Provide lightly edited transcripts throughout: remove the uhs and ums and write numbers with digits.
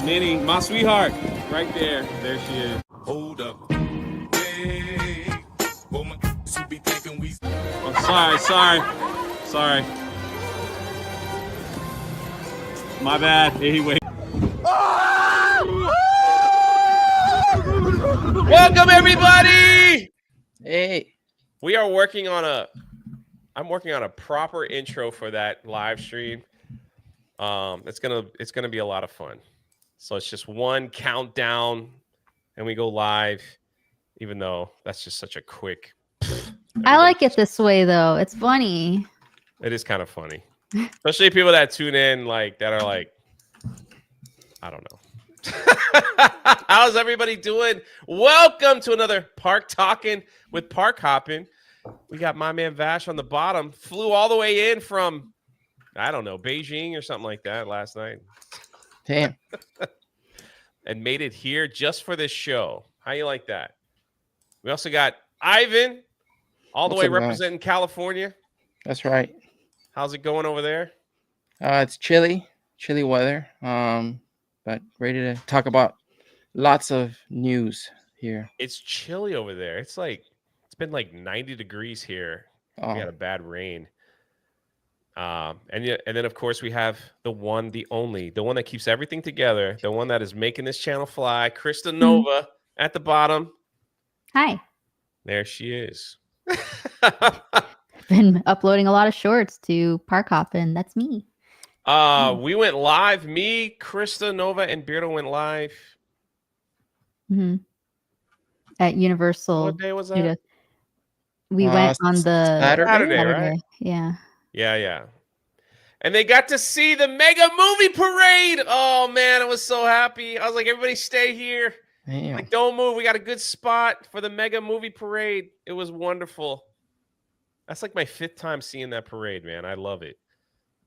Minnie, my sweetheart, right there. There she is. Hold up. Hey, well, my should be thinking we. Oh, sorry. My bad. Anyway. Welcome everybody. Hey, I'm working on a proper intro for that live stream. It's gonna be a lot of fun. So it's just one countdown, and we go live. Even though that's just such a quick. I like it this way though. It's funny. It is kind of funny, especially people that tune in that are like, I don't know. How's everybody doing? Welcome to another Park Talking with Park Hoppin. We got my man Vash on the bottom. Flew all the way in from, I don't know, Beijing or something like that last night. damn. And made it here just for this show. How you like that? We also got Ivan, all the way representing California. That's right. How's it going over there? It's chilly weather. But ready to talk about lots of news here. It's chilly over there. It's been like 90 degrees here. Oh. We had a bad rain. And then of course we have the one, the only, the one that keeps everything together, the one that is making this channel fly, Krista Nova at the bottom. Hi. There she is. Been uploading a lot of shorts to Park Hoppin. That's me. We went live. Me, Krista Nova, and Beardo went live. Mm-hmm. At Universal. What day was that? We went on the Saturday, right? Yeah. Yeah. And they got to see the mega movie parade. Oh man, I was so happy. I was like, everybody stay here. Damn. Like, don't move. We got a good spot for the mega movie parade. It was wonderful. That's like my 5th time seeing that parade, man. I love it.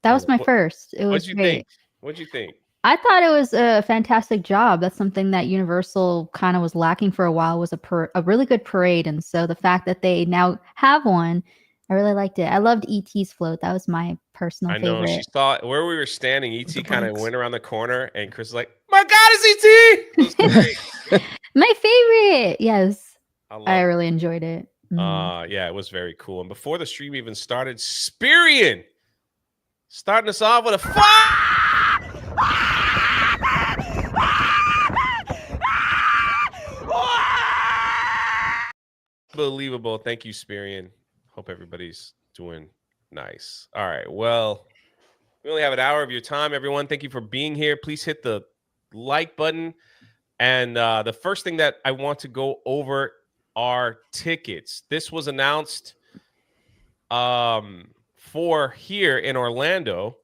That was my first. It was great. What'd you think? I thought it was a fantastic job. That's something that Universal kind of was lacking for a while, was a really good parade. And so the fact that they now have one, I really liked it. I loved E.T.'s float. That was my personal favorite. I know. She saw where we were standing. E.T. kind of went around the corner, and Chris was like, my God, it's E.T.! It was great. My favorite. Yes. I it. really enjoyed it. Yeah, it was very cool. And before the stream even started, Spirian starting us off with a fire! Unbelievable. Thank you, Spirian. Hope everybody's doing nice. All right. Well, we only have an hour of your time, everyone. Thank you for being here. Please hit the like button. And the first thing that I want to go over are tickets. This was announced for here in Orlando.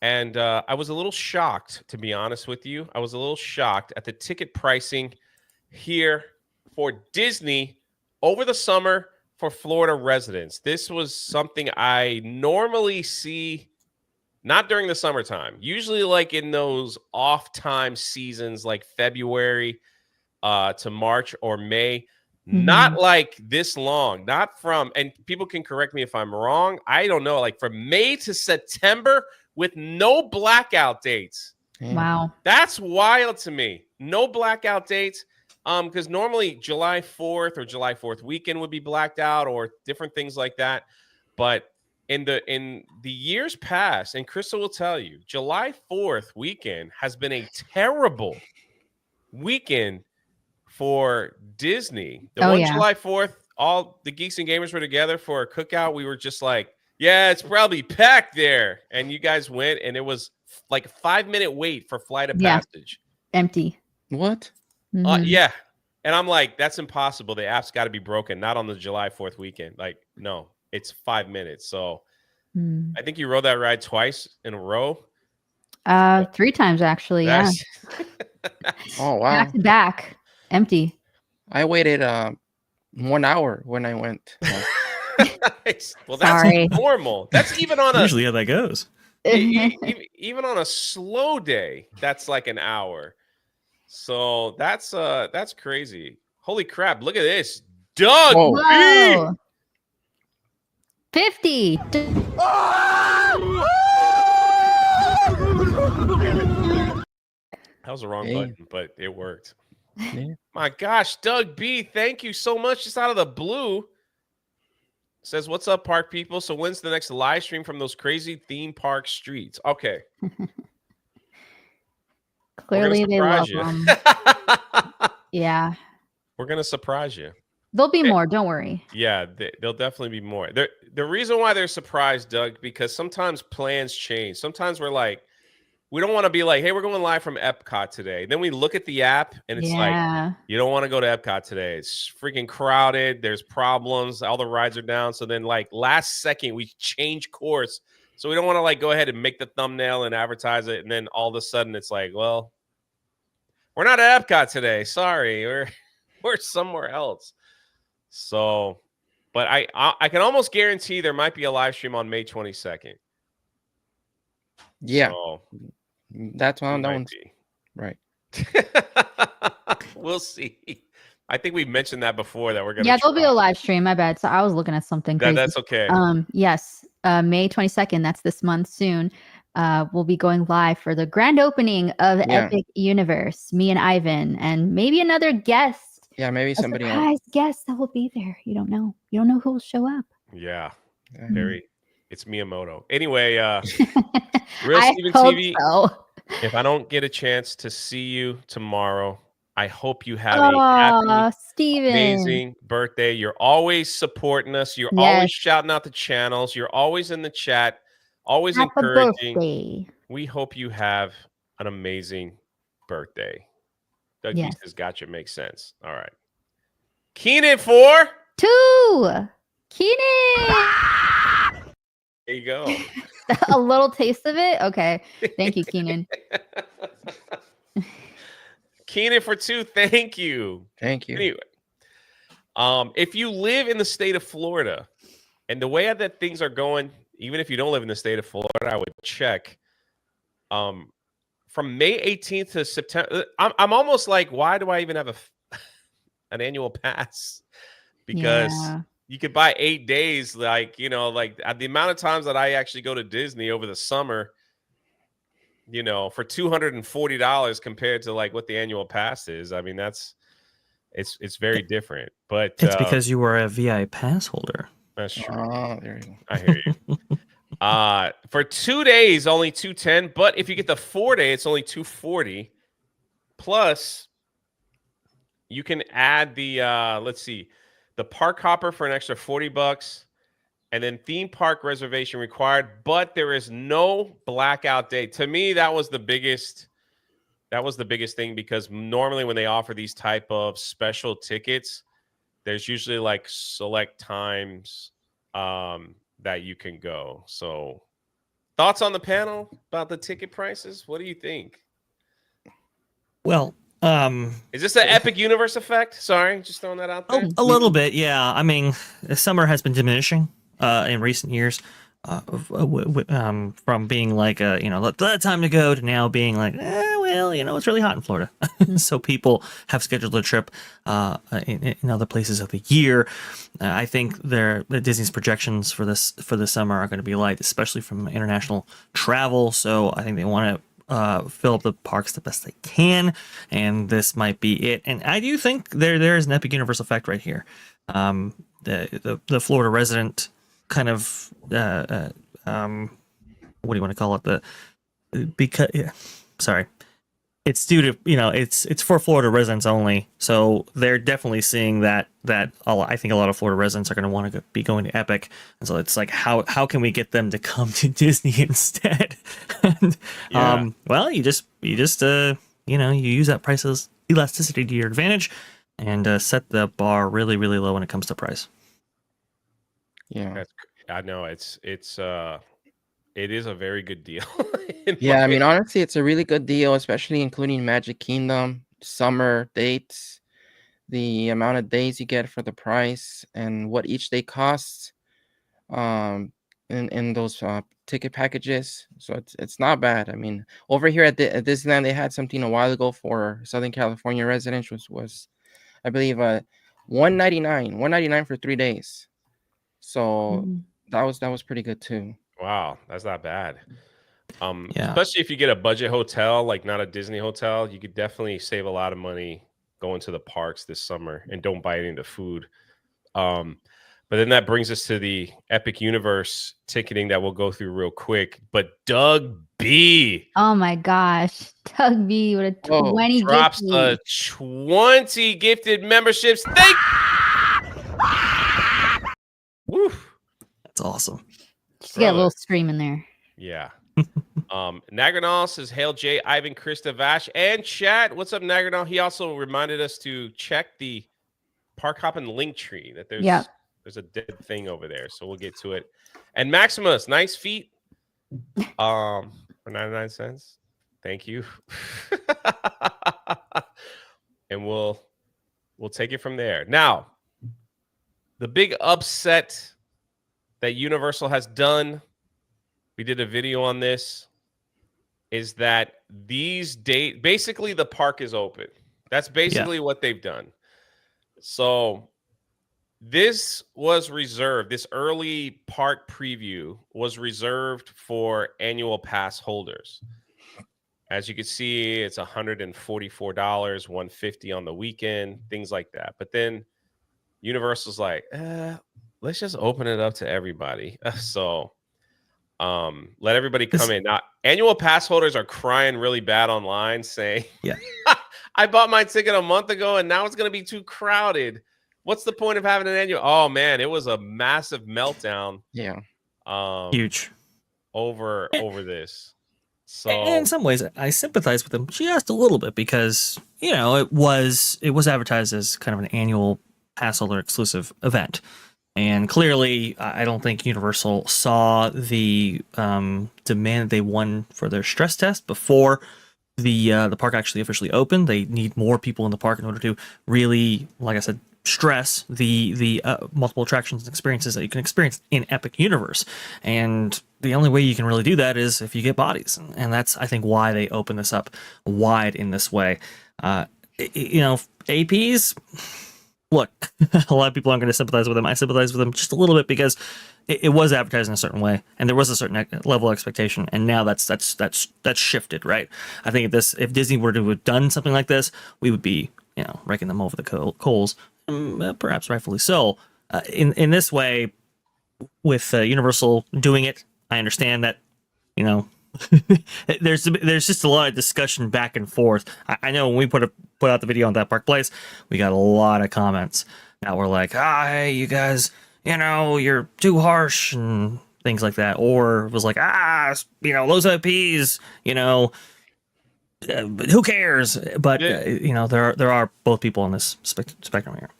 And I was a little shocked, to be honest with you. I was a little shocked at the ticket pricing here for Disney over the summer for Florida residents. This was something I normally see not during the summertime, usually like in those off time seasons like February to March or May. Not like this long, not from, and people can correct me if I'm wrong, I don't know, like from May to September with no blackout dates. Wow. That's wild to me. No blackout dates. Because normally July 4th or July 4th weekend would be blacked out or different things like that. But in the years past, and Crystal will tell you, July 4th weekend has been a terrible weekend for Disney. July 4th, all the Geeks and Gamers were together for a cookout. We were just like, yeah, it's probably packed there. And you guys went, and it was like a 5-minute wait for Flight of Passage. Empty. What? Yeah. And I'm like, that's impossible. The app's got to be broken. Not on the July 4th weekend. Like, no, it's 5 minutes. So I think you rode that ride twice in a row. 3 times, actually. Yeah. Oh, wow. Back to back. Empty. I waited 1 hour when I went. Well, that's normal. That's even on usually how that goes. Even on a slow day, that's like an hour. So that's crazy. Holy crap! Look at this, Doug. Whoa. 50. That was the wrong Hey. button, but it worked. Yeah. My gosh, Doug B, thank you so much. Just out of the blue. Says, what's up, park people? So when's the next live stream from those crazy theme park streets? Okay. Clearly, they love you. them. Yeah. We're going to surprise you. There'll be more. Don't worry. Yeah, there'll definitely be more. The reason why they're surprised, Doug, because sometimes plans change. Sometimes we're like, we don't want to be like, hey, we're going live from Epcot today. Then we look at the app and it's like, you don't want to go to Epcot today. It's freaking crowded. There's problems. All the rides are down. So then like last second, we change course. So we don't want to like go ahead and make the thumbnail and advertise it. And then all of a sudden it's like, well, we're not at Epcot today. Sorry. We're somewhere else. So, but I can almost guarantee there might be a live stream on May 22nd. Yeah. So, that's one. That one's right. We'll see. I think we mentioned that before that we're gonna. Yeah, there'll be a live stream. My bad. So I was looking at something crazy. That's okay. Yes. May 22nd. That's this month soon. We'll be going live for the grand opening of Epic Universe. Me and Ivan, and maybe another guest. Yeah, maybe somebody else. Surprise guest that will be there. You don't know. You don't know who will show up. Yeah. Very. It's Miyamoto. Anyway, Real I Steven hope TV. so. If I don't get a chance to see you tomorrow, I hope you have a happy, Steven. amazing birthday. You're always supporting us. You're always shouting out the channels. You're always in the chat, always encouraging. Birthday. We hope you have an amazing birthday. Doug Beast has got you. Makes sense. All right. Keenan for 2. Keenan. There you go. A little taste of it. Okay. Thank you, Keenan. Keenan for 2. Thank you. Thank you. Anyway, if you live in the state of Florida, and the way that things are going, even if you don't live in the state of Florida, I would check. From May 18th to September, I'm almost like, why do I even have an annual pass? Because you could buy 8 days, like the amount of times that I actually go to Disney over the summer, for $240 compared to like what the annual pass is. I mean, it's very different. But it's because you were a VI pass holder. That's true. Oh, there you go. I hear you. For 2 days, only $210. But if you get the 4 day, it's only $240. Plus, you can add the the park hopper for an extra $40, and then theme park reservation required. But there is no blackout day. To me, that was the biggest thing, because normally when they offer these type of special tickets, there's usually like select times that you can go. So, thoughts on the panel about the ticket prices? What do you think? Well, is this an Epic Universe effect? Sorry, just throwing that out there. A little bit, yeah. I mean, the summer has been diminishing in recent years, from being like the time to go to now being like, it's really hot in Florida, so people have scheduled a trip in other places of the year. I think Disney's projections for this summer are going to be light, especially from international travel. So I think they want to fill up the parks the best they can, and this might be it. And I do think there is an Epic Universe effect right here. The Florida resident kind of what do you want to call it? It's due to it's for Florida residents only, so they're definitely seeing that I think a lot of Florida residents are going to want to be going to Epic, and so it's like how can we get them to come to Disney instead? And well, you use that price elasticity to your advantage, and set the bar really, really low when it comes to price. Yeah, I know it is a very good deal. Yeah, I mean, honestly, it's a really good deal, especially including Magic Kingdom, summer dates, the amount of days you get for the price, and what each day costs in those ticket packages. So it's not bad. I mean, over here at Disneyland, they had something a while ago for Southern California residents, which was, I believe, $199 for 3 days. So that was pretty good too. Wow, that's not bad. Yeah. Especially if you get a budget hotel, like not a Disney hotel, you could definitely save a lot of money going to the parks this summer and don't buy any of the food. But then that brings us to the Epic Universe ticketing that we'll go through real quick. But Doug B Oh my gosh. Doug B with a Oh, 20 drops gift a 20 gifted memberships. Thank Woo. That's awesome. Just get a little Brother. scream in there. Yeah. Nagranal says, Hail Jay, Ivan, Krista, Vash, and chat. What's up, Nagranal? He also reminded us to check the Park Hoppin link tree, that there's a dead thing over there. So we'll get to it. And Maximus, nice feet. For 99 cents. Thank you. And we'll take it from there. Now, the big upset that Universal has done, we did a video on this, is that these dates, basically the park is open. That's basically what they've done. So this was reserved, this early park preview was reserved for annual pass holders. As you can see, it's $144, $150 on the weekend, things like that. But then Universal's like, let's just open it up to everybody. So let everybody come in. Now, annual pass holders are crying really bad online saying, I bought my ticket a month ago and now it's going to be too crowded. What's the point of having an annual? Oh man, it was a massive meltdown. Yeah. Huge. Over this. So in some ways, I sympathize with them just a little bit because, you know, it was advertised as kind of an annual pass holder exclusive event. And clearly, I don't think Universal saw the demand they won for their stress test before the park actually officially opened. They need more people in the park in order to really, like I said, stress the multiple attractions and experiences that you can experience in Epic Universe. And the only way you can really do that is if you get bodies. And that's, I think, why they open this up wide in this way. You know, APs... Look, a lot of people aren't going to sympathize with them. I sympathize with them just a little bit because it was advertised in a certain way, and there was a certain level of expectation, and now that's shifted, right? I think if Disney were to have done something like this, we would be, you know, raking them over the coals, perhaps rightfully so. In this way, with Universal doing it, I understand that, you know. there's just a lot of discussion back and forth. I know when we put out the video on That Park Place, we got a lot of comments that were like, hey, you guys, you know, you're too harsh and things like that. Or it was like, you know, those IPs, you know, but who cares? But, you know, there are both people on this spectrum here.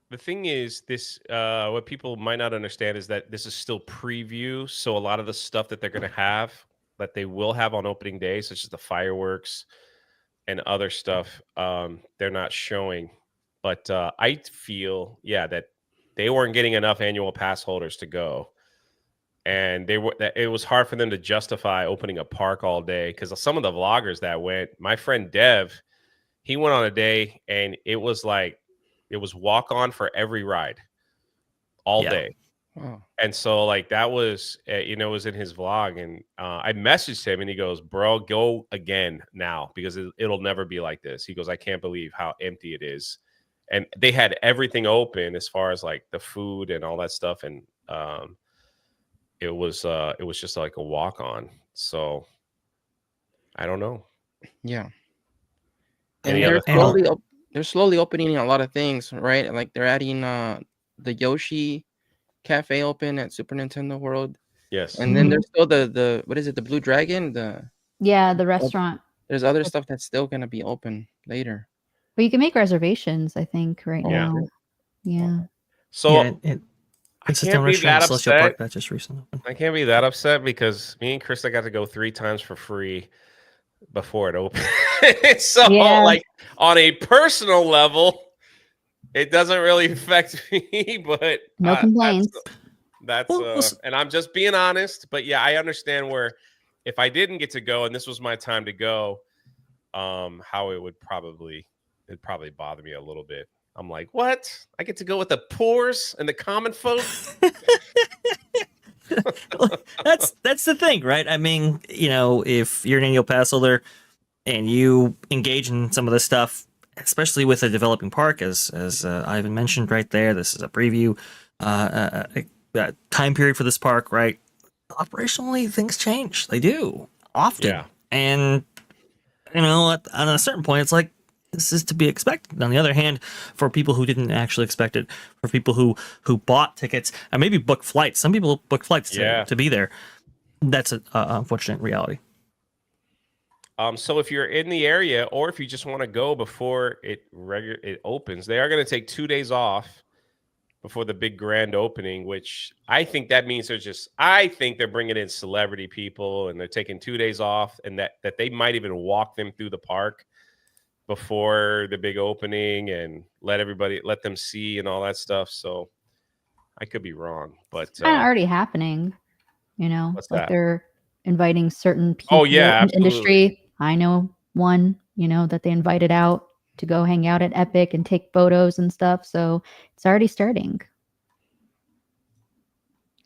The thing is, this what people might not understand is that this is still preview. So a lot of the stuff that they're going to have, that they will have on opening day, such as the fireworks and other stuff, they're not showing. But I feel, that they weren't getting enough annual pass holders to go, and it was hard for them to justify opening a park all day, because some of the vloggers that went, my friend Dev, he went on a day and it was walk on for every ride all day. Wow. And so like that was, it was in his vlog, and I messaged him and he goes, bro, go again now, because it'll never be like this. He goes, I can't believe how empty it is. And they had everything open as far as like the food and all that stuff. And it was just like a walk on. So I don't know. Yeah. Any And other thoughts? they're slowly opening a lot of things, right? Like they're adding the Yoshi Cafe open at Super Nintendo World. Yes. And then there's still the what is it, the Blue Dragon? The restaurant. There's other stuff that's still gonna be open later. But you can make reservations, I think, right now. Yeah. So I It's can't be that Celestial Park upset. that just recently opened. I can't be that upset because me and Krista got to go 3 times for free before it opened. So like on a personal level, it doesn't really affect me, but no complaints. That's and I'm just being honest. But yeah, I understand where if I didn't get to go and this was my time to go, how it'd probably bother me a little bit. I'm like, what? I get to go with the poors and the common folk? That's the thing, right? I mean, if you're an annual pass holder and you engage in some of this stuff, especially with a developing park, as Ivan mentioned right there, this is a preview time period for this park, right? Operationally, things change. They do often, Yeah. and on a certain point, it's like this is to be expected. On the other hand, for people who didn't actually expect it, for people who bought tickets and maybe booked flights, some people book flights to be there. That's an unfortunate reality. So if you're in the area, or if you just want to go before it opens, they are going to take 2 days off before the big grand opening, which I think that means I think they're bringing in celebrity people and they're taking 2 days off, and that they might even walk them through the park before the big opening and let them see and all that stuff. So I could be wrong, but It's kind of already happening, what's that? they're inviting certain people in the absolutely. industry. I know one, that they invited out to go hang out at Epic and take photos and stuff. So it's already starting.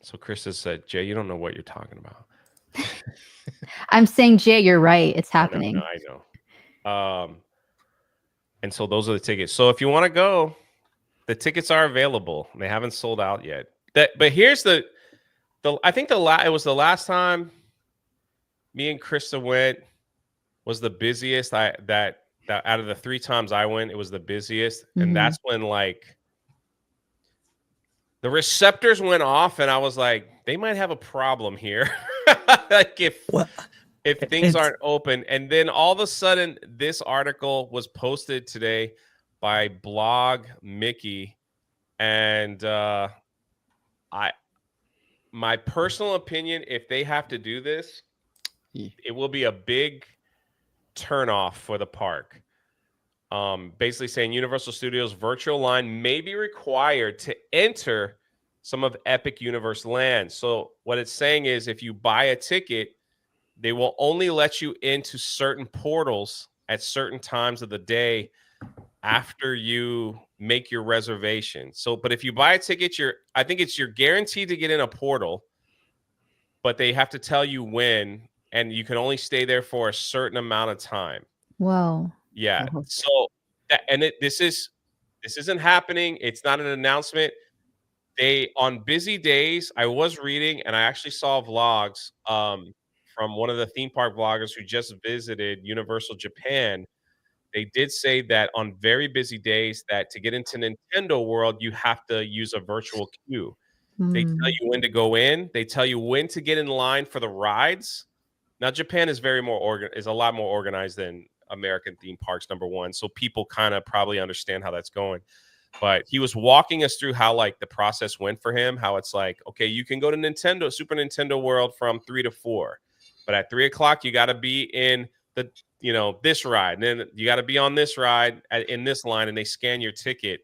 So Chris has said, Jay, you don't know what you're talking about. I'm saying, Jay, you're right. It's happening. I know. And so those are the tickets. So if you want to go, the tickets are available. They haven't sold out yet. But here's I think it was the last time me and Krista went was the busiest. That out of the 3 times I went, it was the busiest, and that's when the receptors went off, and I was like, they might have a problem here. Like if things aren't open. And then all of a sudden, this article was posted today by Blog Mickey, and my personal opinion, if they have to do this, it will be a big turnoff for the park. Basically saying Universal Studios virtual line may be required to enter some of Epic Universe land. So what it's saying is if you buy a ticket, they will only let you into certain portals at certain times of the day after you make your reservation. So, but if you buy a ticket, you're guaranteed to get in a portal, but they have to tell you when, and you can only stay there for a certain amount of time. Whoa. Yeah. So, this isn't happening. It's not an announcement. On busy days, I was reading, and I actually saw vlogs from one of the theme park vloggers who just visited Universal Japan. They did say that on very busy days that to get into Nintendo World, you have to use a virtual queue. They tell you when to go in. They tell you when to get in line for the rides. Now, Japan is is a lot more organized than American theme parks, number one. So people kind of probably understand how that's going. But he was walking us through how like the process went for him, how it's like, okay, you can go to Super Nintendo World from 3 to 4. But at 3 o'clock, you got to be in this ride. And then you got to be on this ride in this line, and they scan your ticket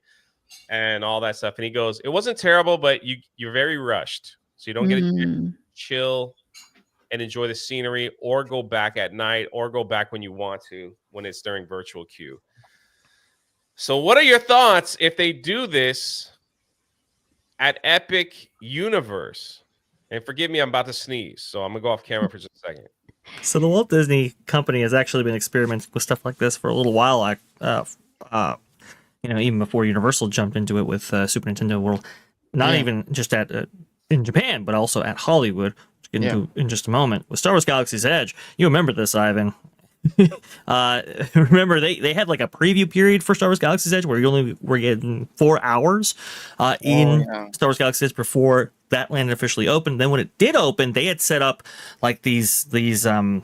and all that stuff. And he goes, it wasn't terrible, but you're very rushed. So you don't get to chill and enjoy the scenery, or go back at night, or go back when you want to, when it's during virtual queue. So what are your thoughts if they do this at Epic Universe? And forgive me, I'm about to sneeze, so I'm going to go off camera for just a second. So the Walt Disney Company has actually been experimenting with stuff like this for a little while. Even before Universal jumped into it with Super Nintendo World, not even just in Japan, but also at Hollywood, which we'll get into in just a moment. With Star Wars Galaxy's Edge, you remember this, Ivan? Remember they had like a preview period for Star Wars Galaxy's Edge where you only were getting 4 hours Star Wars Galaxy's Edge before that land officially opened. Then when it did open, they had set up like these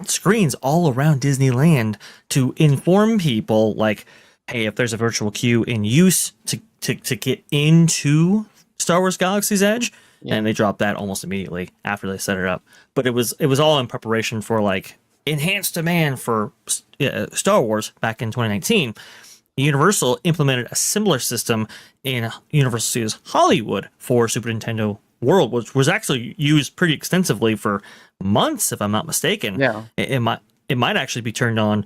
screens all around Disneyland to inform people like, hey, if there's a virtual queue in use to get into Star Wars Galaxy's Edge. And they dropped that almost immediately after they set it up. But it was all in preparation for like enhanced demand for Star Wars back in 2019. Universal implemented a similar system in Universal Studios Hollywood for Super Nintendo World, which was actually used pretty extensively for months, if I'm not mistaken. Yeah, it might actually be turned on,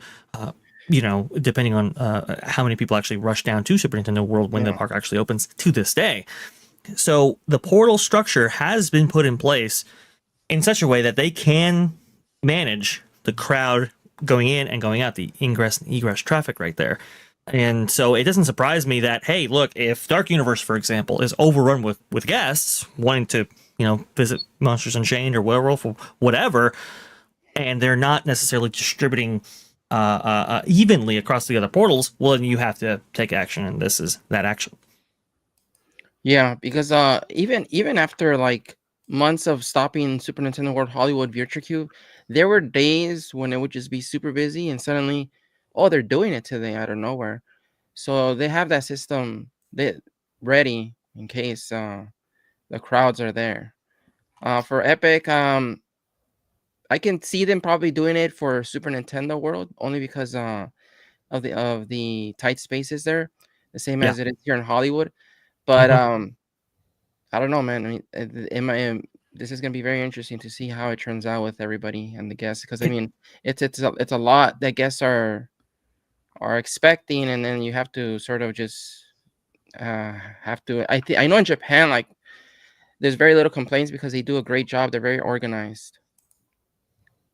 depending on how many people actually rush down to Super Nintendo World when the park actually opens to this day. So the portal structure has been put in place in such a way that they can manage the crowd going in and going out, the ingress and egress traffic right there. And so it doesn't surprise me that, hey, look, if Dark Universe, for example, is overrun with guests wanting to, visit Monsters Unchained or Werewolf or whatever, and they're not necessarily distributing evenly across the other portals, well, then you have to take action, and this is that action. Yeah, because even after like months of stopping Super Nintendo World Hollywood Virtual Cube, there were days when it would just be super busy, and suddenly, oh, they're doing it today out of nowhere. So they have that system ready in case the crowds are there. For Epic, I can see them probably doing it for Super Nintendo World only because of the tight spaces there, the same as it is here in Hollywood. But I don't know, man. I mean, this is gonna be very interesting to see how it turns out with everybody and the guests, because I mean, it's a lot that guests are expecting, and then you have to sort of just have to. I know in Japan, like, there's very little complaints because they do a great job. They're very organized.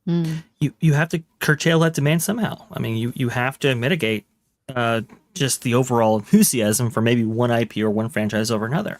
You have to curtail that demand somehow. I mean, you have to mitigate just the overall enthusiasm for maybe one IP or one franchise over another.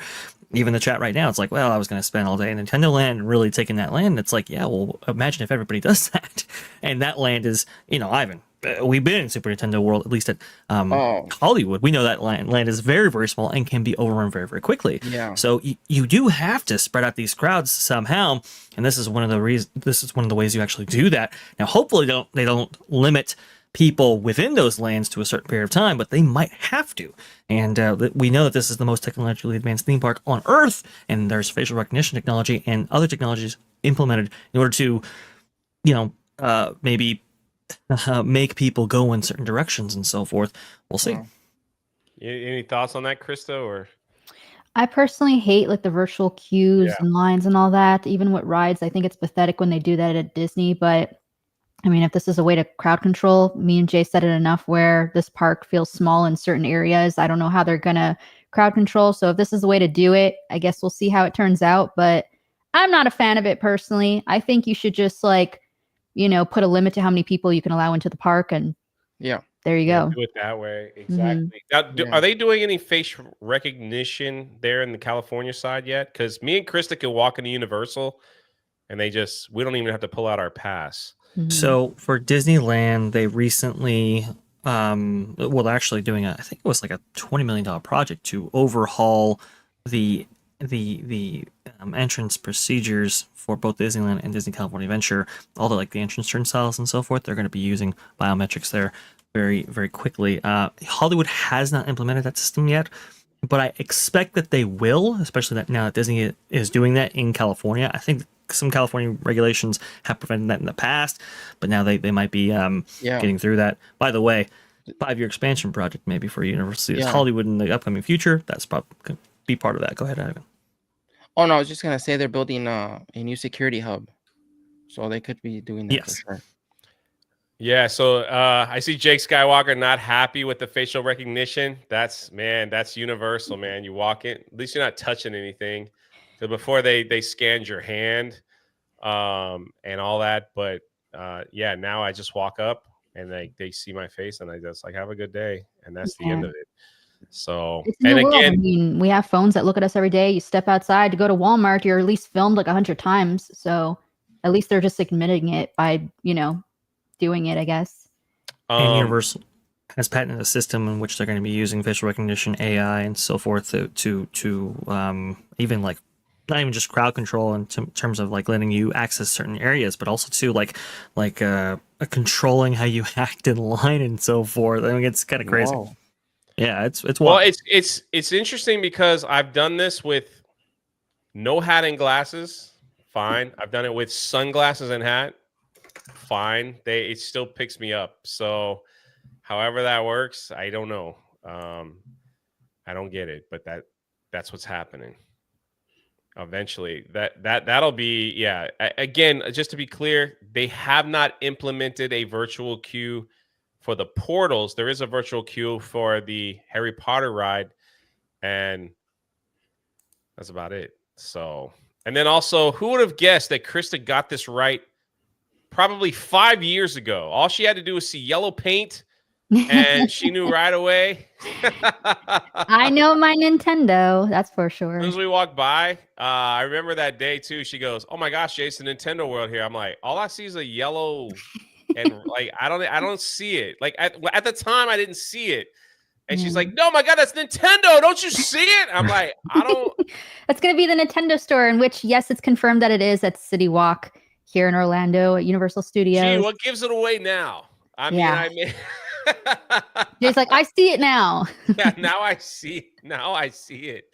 Even the chat right now, it's like, well, I was going to spend all day in Nintendo Land and really taking that land. It's like, yeah, well, imagine if everybody does that. And that land is, Ivan, we've been in Super Nintendo World, at least at Hollywood. We know that land is very, very small and can be overrun very, very quickly. Yeah. So you do have to spread out these crowds somehow, and this is one of the reasons. This is one of the ways you actually do that. Now, hopefully, they don't limit people within those lands to a certain period of time, but they might have to. And we know that this is the most technologically advanced theme park on Earth, and there's facial recognition technology and other technologies implemented in order to, maybe make people go in certain directions and so forth. We'll see. Any thoughts on that, Krista? Or I personally hate like the virtual queues and lines and all that. Even with rides, I think it's pathetic when they do that at Disney. But I mean, if this is a way to crowd control, me and Jay said it enough where this park feels small in certain areas. I don't know how they're gonna crowd control. So if this is a way to do it, I guess we'll see how it turns out. But I'm not a fan of it personally. I think you should just put a limit to how many people you can allow into the park, and there you go. Do it that way. Exactly. Now, are they doing any face recognition there in the California side yet? Because me and Krista can walk into Universal and we don't even have to pull out our pass. So for Disneyland, they recently, they're actually doing I think it was like a $20 million project to overhaul the entrance procedures for both Disneyland and Disney California Adventure. All the entrance turnstiles and so forth, they're going to be using biometrics there very, very quickly. Hollywood has not implemented that system yet, but I expect that they will, especially that now that Disney is doing that in California. I think some California regulations have prevented that in the past, but now they might be getting through that. By the way, 5-year expansion project maybe for Universal Hollywood in the upcoming future. That's probably going to be part of that. Go ahead, Ivan. Oh no, I was just gonna say they're building a new security hub, so they could be doing that for sure. Yeah, so I see Jake Skywalker not happy with the facial recognition. That's universal, man. You walk in, at least you're not touching anything. So before they scanned your hand and all that, but now I just walk up and they see my face and I just have a good day, and that's the end of it. So and again, I mean, we have phones that look at us every day. You step outside to go to Walmart, you're at least filmed 100 times. So at least they're just admitting it by doing it, I guess. And Universal has patented a system in which they're going to be using facial recognition, AI, and so forth to even not even just crowd control in terms of letting you access certain areas, but also to controlling how you act in line and so forth. I mean, it's kind of crazy. Whoa. Yeah, it's wild. Well, it's interesting because I've done this with no hat and glasses. Fine. I've done it with sunglasses and hat. Fine. It still picks me up. So however that works, I don't know. I don't get it, but that's what's happening. Eventually, that'll be Again, just to be clear, they have not implemented a virtual queue for the portals. There is a virtual queue for the Harry Potter ride, and that's about it. So And then also, who would have guessed that Krista got this right probably 5 years ago? All she had to do was see yellow paint, and she knew right away. I know my Nintendo, that's for As sure. soon as we walked by, I remember that day too. She goes, "Oh my gosh, Jason, Nintendo World here." I'm like, all I see is a yellow, and like I don't see it. Like at the time, I didn't see it, and she's like, "No, my God, that's Nintendo! Don't you see it?" I'm like, I don't. That's going to be the Nintendo store, in which, yes, it's confirmed that it is at City Walk here in Orlando at Universal Studios. Gee, what gives it away now? I mean, Jay's like, I see it now. Yeah, now I see it.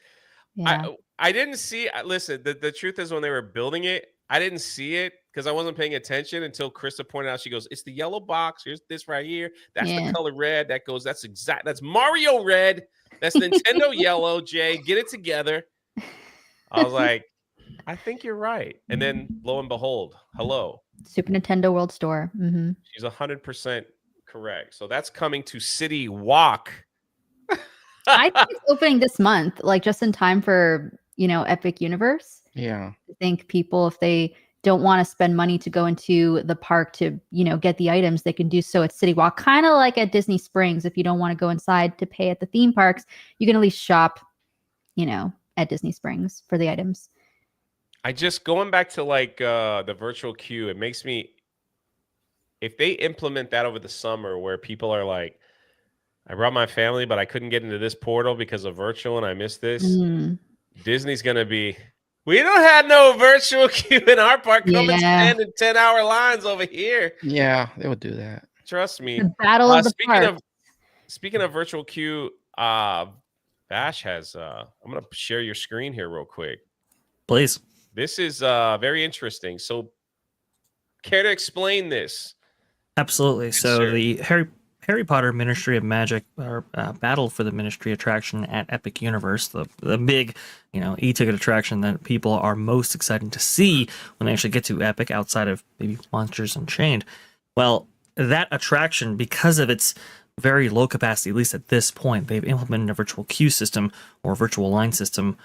Yeah. I didn't see. Listen, the truth is, when they were building it, I didn't see it because I wasn't paying attention until Krista pointed out. She goes, "It's the yellow box. Here's this right here. That's the color red. That goes. That's Mario red. That's Nintendo yellow. Jay, get it together." I was like, I think you're right. And then lo and behold, hello, Super Nintendo World Store. Mm-hmm. She's 100% correct. So that's coming to City Walk. I think it's opening this month, like just in time for, Epic Universe. Yeah. I think people, if they don't want to spend money to go into the park to, get the items, they can do so at City Walk, kind of like at Disney Springs. If you don't want to go inside to pay at the theme parks, you can at least shop, at Disney Springs for the items. I just going back to like the virtual queue, it makes me, if they implement that over the summer where people are like, I brought my family, but I couldn't get into this portal because of virtual and I missed this. Disney's going to be, we don't have no virtual queue in our park. Come and stand in 10-hour lines over here. Yeah, they would do that. Trust me. The battle of the park. Speaking of virtual queue, Bash has, I'm going to share your screen here real quick. Please. This is very interesting. So care to explain this? Absolutely. So the Harry Potter Ministry of Magic battle for the Ministry attraction at Epic Universe, the big, e-ticket attraction that people are most excited to see when they actually get to Epic outside of maybe Monsters Unchained. Well, that attraction, because of its very low capacity, at least at this point, they've implemented a virtual queue system or virtual line system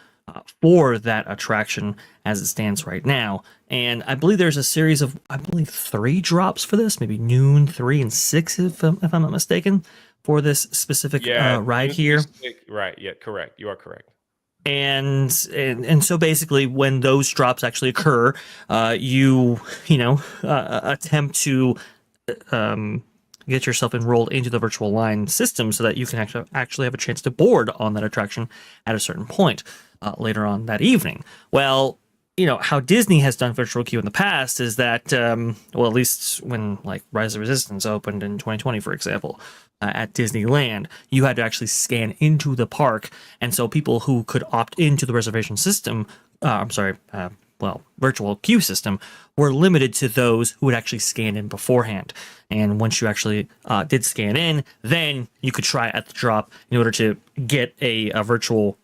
for that attraction as it stands right now. And I believe there's a series of, 3 drops for this, maybe noon, 3, and 6, if I'm not mistaken, for this specific ride here. Right. Yeah, correct. You are correct. And so basically, when those drops actually occur, you attempt to get yourself enrolled into the virtual line system so that you can actually have a chance to board on that attraction at a certain point later on that evening. Well, how Disney has done virtual queue in the past is that, at least when like Rise of Resistance opened in 2020, for example, at Disneyland, you had to actually scan into the park. And so people who could opt into the reservation system, virtual queue system, were limited to those who would actually scan in beforehand. And once you actually did scan in, then you could try at the drop in order to get a virtual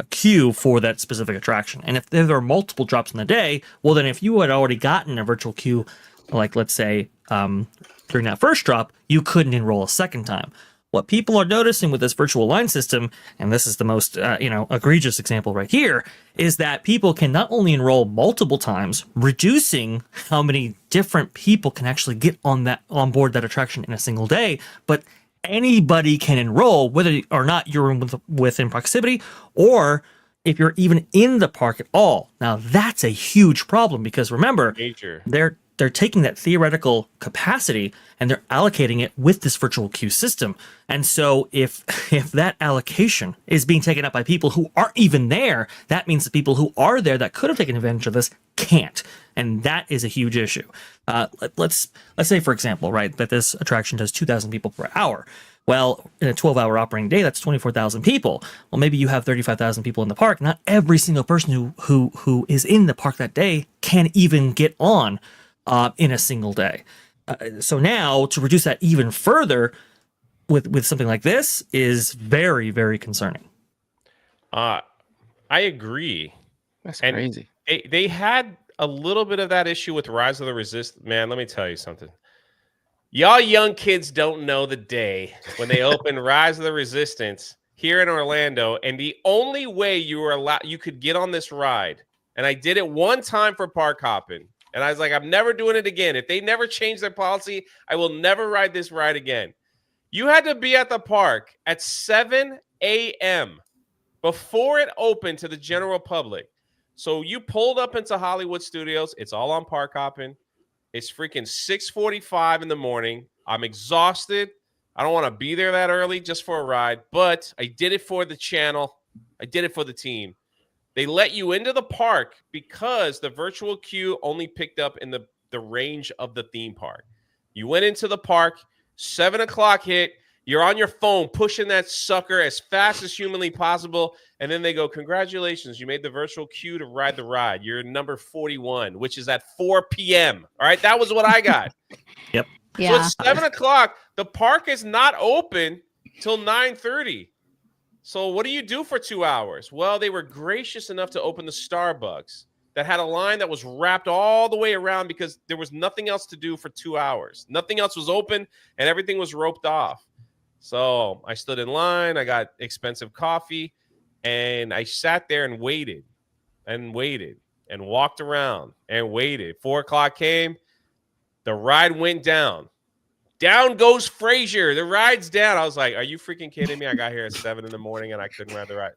queue for that specific attraction. And if there are multiple drops in the day, well, then if you had already gotten a virtual queue, like let's say during that first drop, you couldn't enroll a second time. What people are noticing with this virtual line system, and this is the most egregious example right here, is that people can not only enroll multiple times, reducing how many different people can actually get on board that attraction in a single day, but anybody can enroll, whether or not you're within proximity or if you're even in the park at all. Now that's a huge problem because remember, they're taking that theoretical capacity and they're allocating it with this virtual queue system. And so if that allocation is being taken up by people who aren't even there, that means the people who are there that could have taken advantage of this can't. And that is a huge issue. Let's say, for example, right, that this attraction does 2,000 people per hour. Well, in a 12-hour operating day, that's 24,000 people. Well, maybe you have 35,000 people in the park. Not every single person who is in the park that day can even get on in a single day. So now to reduce that even further with something like this is very, very concerning. I agree. That's crazy. They had a little bit of that issue with Rise of the Resistance. Man, let me tell you something. Y'all young kids don't know the day when they opened Rise of the Resistance here in Orlando, and the only way you could get on this ride And I did it one time for park hopping. And I was like, I'm never doing it again. If they never change their policy, I will never ride this ride again. You had to be at the park at 7 a.m. before it opened to the general public. So you pulled up into Hollywood Studios. It's all on park hopping. It's freaking 6:45 in the morning. I'm exhausted. I don't want to be there that early just for a ride, but I did it for the channel. I did it for the team. They let you into the park because the virtual queue only picked up in the range of the theme park. You went into the park, 7 o'clock hit, you're on your phone pushing that sucker as fast as humanly possible, and then they go, congratulations, you made the virtual queue to ride the ride. You're number 41, which is at 4 p.m. All right, that was what I got. Yep. Yeah. So it's 7 o'clock. The park is not open till 9:30. So what do you do for 2 hours? Well, they were gracious enough to open the Starbucks that had a line that was wrapped all the way around because there was nothing else to do for 2 hours. Nothing else was open and everything was roped off. So I stood in line. I got expensive coffee and I sat there and waited and walked around and waited. 4 o'clock came. The ride went down. Down goes Frazier. The ride's down. I was like, are you freaking kidding me? I got here at 7 in the morning and I couldn't ride the ride.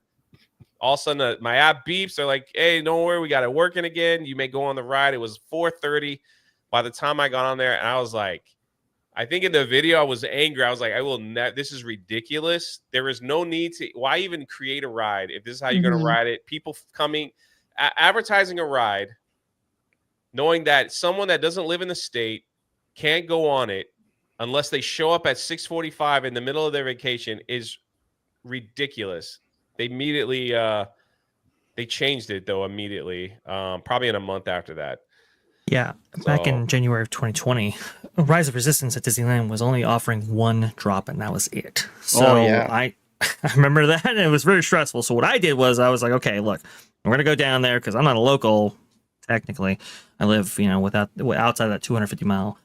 All of a sudden, my app beeps. They're like, hey, don't worry. We got it working again. You may go on the ride. It was 4:30 by the time I got on there. And I was like, I think in the video, I was angry. I was like, I will not. This is ridiculous. There is no need to. Why even create a ride if this is how you're going to ride it? People coming, advertising a ride, knowing that someone that doesn't live in the state can't go on it unless they show up at 6:45 in the middle of their vacation is ridiculous. They immediately they changed it though immediately, probably in a month after that. Yeah, back in January of 2020, Rise of Resistance at Disneyland was only offering one drop, and that was it. So I remember that, and it was very stressful. So what I did was I was like, okay, look, I'm going to go down there because I'm not a local, technically. I live, outside that 250-mile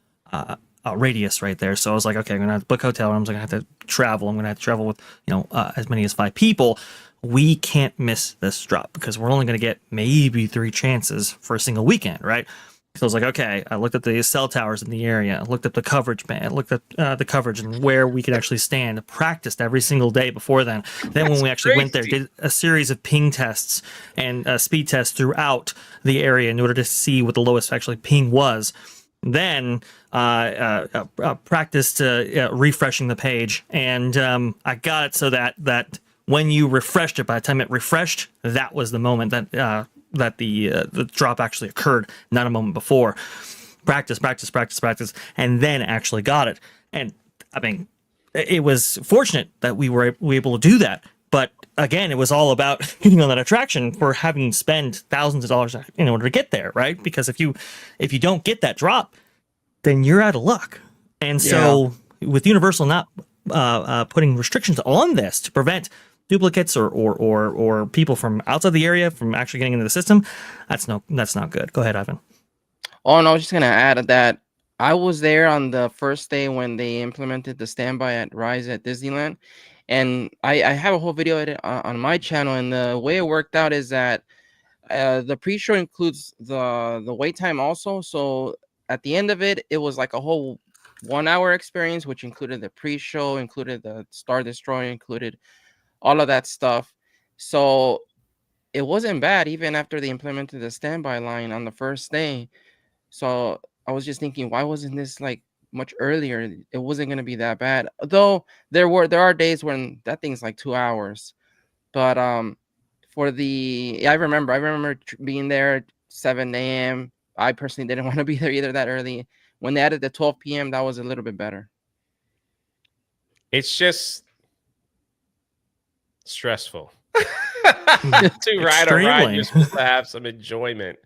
radius right there. So I was like, okay, I'm going to have to book hotel rooms. I'm going to have to travel. I'm going to have to travel with, as many as 5 people. We can't miss this drop because we're only going to get maybe 3 chances for a single weekend, right? So I was like, okay, I looked at the cell towers in the area, I looked at the coverage band, I looked at the coverage and where we could actually stand, practiced every single day before then. Then when we actually went there, did a series of ping tests and speed tests throughout the area in order to see what the lowest actually ping was. Then practiced refreshing the page, and I got it so that when you refreshed it, by the time it refreshed, that was the moment that the drop actually occurred, not a moment before. Practice, and then actually got it. And I mean, it was fortunate that we were able to do that. But again, it was all about getting on that attraction for having to spend thousands of dollars in order to get there, right? Because if you don't get that drop, then you're out of luck. And so with Universal not putting restrictions on this to prevent duplicates or people from outside the area from actually getting into the system, that's not good. Go ahead, Ivan. Oh, no, I was just gonna add that I was there on the first day when they implemented the standby at Rise at Disneyland, and I have a whole video on my channel. And the way it worked out is that the pre-show includes the wait time also. So at the end of it, it was like a whole 1 hour experience, which included the pre-show, included the Star Destroyer, included all of that stuff. So it wasn't bad even after they implemented the standby line on the first day. So I was just thinking, why wasn't this like much earlier? It wasn't going to be that bad. Though there are days when that thing's like 2 hours. But I remember being there at 7 a.m. I personally didn't want to be there either that early. When they added the 12 p.m., that was a little bit better. It's just stressful to ride a ride. You're supposed to have some enjoyment,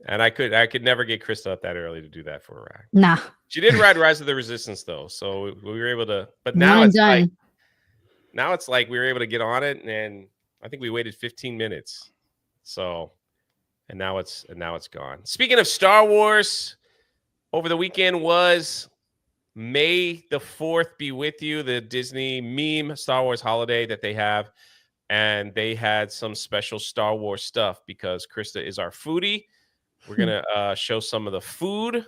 and I could never get Krista up that early to do that for a ride. Nah, she did ride Rise of the Resistance though, so we were able to. But now it's like we were able to get on it, and I think we waited 15 minutes. So, and now it's gone. Speaking of Star Wars, over the weekend was May the 4th be with you, the Disney meme Star Wars holiday that they have. and they had some special Star Wars stuff because Krista is our foodie. We're gonna show some of the food,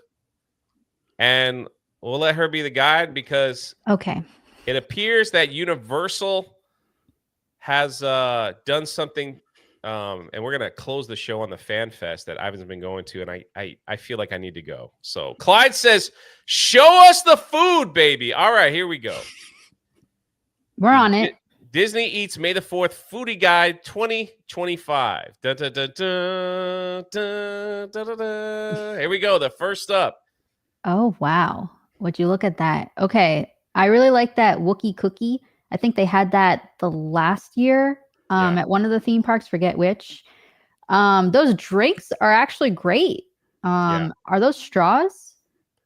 and we'll let her be the guide because Okay. it appears that Universal has done something, and we're gonna close the show on the Fan Fest that Ivan's been going to, and I feel like I need to go. So Clyde says, "Show us the food, baby." All right, here we go. We're on it. Disney Eats May the 4th Foodie Guide 2025. Dun, dun, dun, dun, dun, dun, dun, dun. Here we go. The first up. Oh, wow. Would you look at that? Okay. I really like that Wookiee cookie. I think they had that the last year at one of the theme parks, forget which. Those drinks are actually great. Are those straws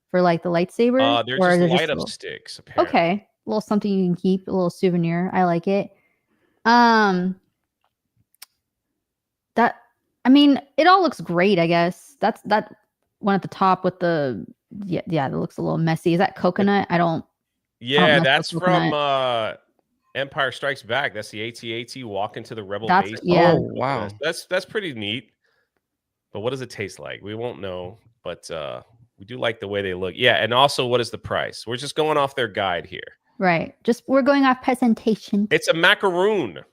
for like the lightsaber? They're or just is it light up little- sticks, apparently. Okay. A little something you can keep, a little souvenir. I like it. That, I mean, it all looks great, I guess. That one at the top with the, yeah, it looks a little messy. Is that coconut? I don't Yeah, mess that's with from coconut. Empire Strikes Back. That's the AT-AT walk into the Rebel That's- base. yeah. Oh, wow. That's pretty neat. But what does it taste like? We won't know, but we do like the way they look. Yeah, and also, what is the price? We're just going off their guide here. Right. Just we're going off presentation. It's a macaroon. Did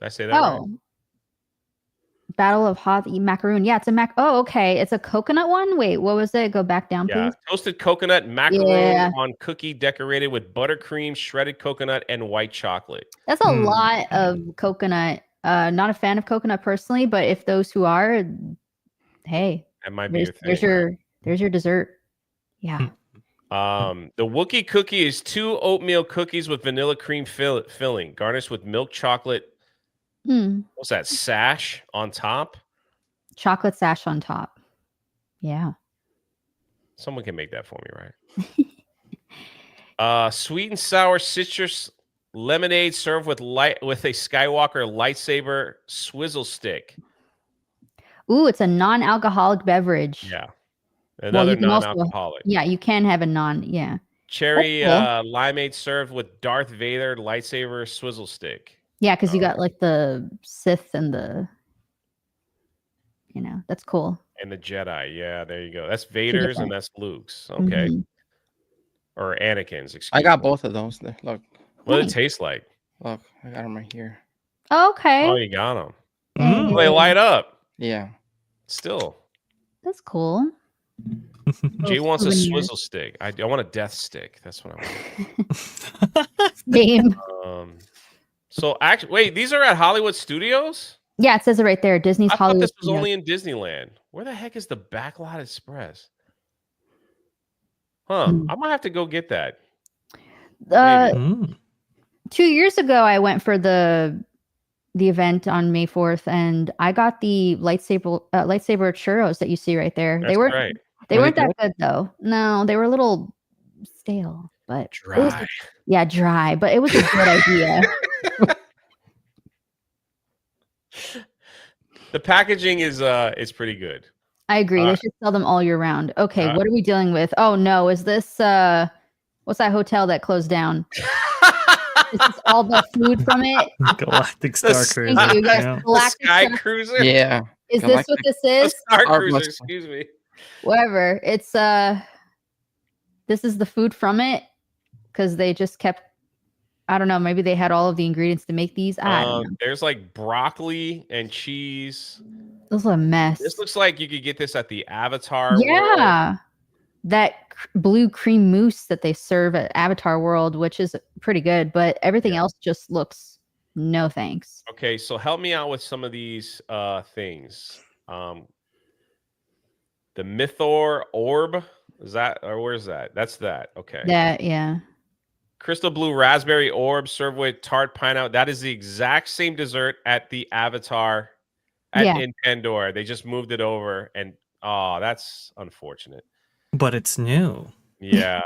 I say that right? Oh. Battle of Hoth macaroon. Yeah, it's a oh, okay. It's a coconut one. Wait, what was it? Go back down, Yeah, please. toasted coconut macaroon Yeah. on cookie decorated with buttercream, shredded coconut, and white chocolate. That's a lot of coconut. Not a fan of coconut personally, but if those who are, hey, That might be there's your thing. there's your dessert. Yeah. The Wookiee cookie is 2 oatmeal cookies with vanilla cream filling, garnished with milk chocolate. What's that? Sash on top? Chocolate sash on top. Yeah. Someone can make that for me, right? Sweet and sour citrus lemonade served with a Skywalker lightsaber swizzle stick. Ooh, it's a non-alcoholic beverage. Yeah. Another you can also- non-alcoholic. Yeah, you can have a yeah. Cherry That's cool. limeade served with Darth Vader lightsaber swizzle stick. Yeah, because you got like the Sith and the, that's cool. And the Jedi. Yeah, there you go. That's Vader's and that's Luke's. Okay. Mhm. Or Anakin's, excuse I got me. both of those. There. Look, What does it taste like? look, I got them right here. Okay. Oh, you got them. Hey. They light up. Yeah. Still. That's cool. Jay Little wants a souvenir. swizzle stick. I want a death stick. That's what I want. Name. So actually, wait, these are at Hollywood Studios? Yeah, it says it right there. Disney's I thought Hollywood. this was Studios. only in Disneyland. Where the heck is the Backlot Express? Huh. I might have to go get that. 2 years ago, I went for the event on May 4th, and I got the lightsaber churros that you see right there. That's right. They Were weren't they that good though. No, they were a little stale, but it was, Dry. dry. But it was a good idea. The packaging is pretty good. I agree. They should sell them all year round. Okay, what are we dealing with? Oh no, is this what's that hotel that closed down? Is this all the food from it? Galactic Star Cruiser. Thank you. Yes, Yeah. Galactic Sky Star- Cruiser? Yeah. Is this what this The is? Star Star Cruiser, Wars. excuse me. Whatever. It's this is the food from it because they just kept. I don't know. Maybe they had all of the ingredients to make these. I don't know. There's like broccoli and cheese. This is a mess. This looks like you could get this at the Avatar. Yeah. World. That blue cream mousse that they serve at Avatar World, which is pretty good, but everything else just looks no thanks. Okay, so help me out with some of these things. The Mythor orb, is that, or where's that? That's that. Okay. Yeah. Crystal blue raspberry orb served with tart pineapple. That is the exact same dessert at the Avatar in Pandora. They just moved it over, and that's unfortunate. But it's new. Yeah.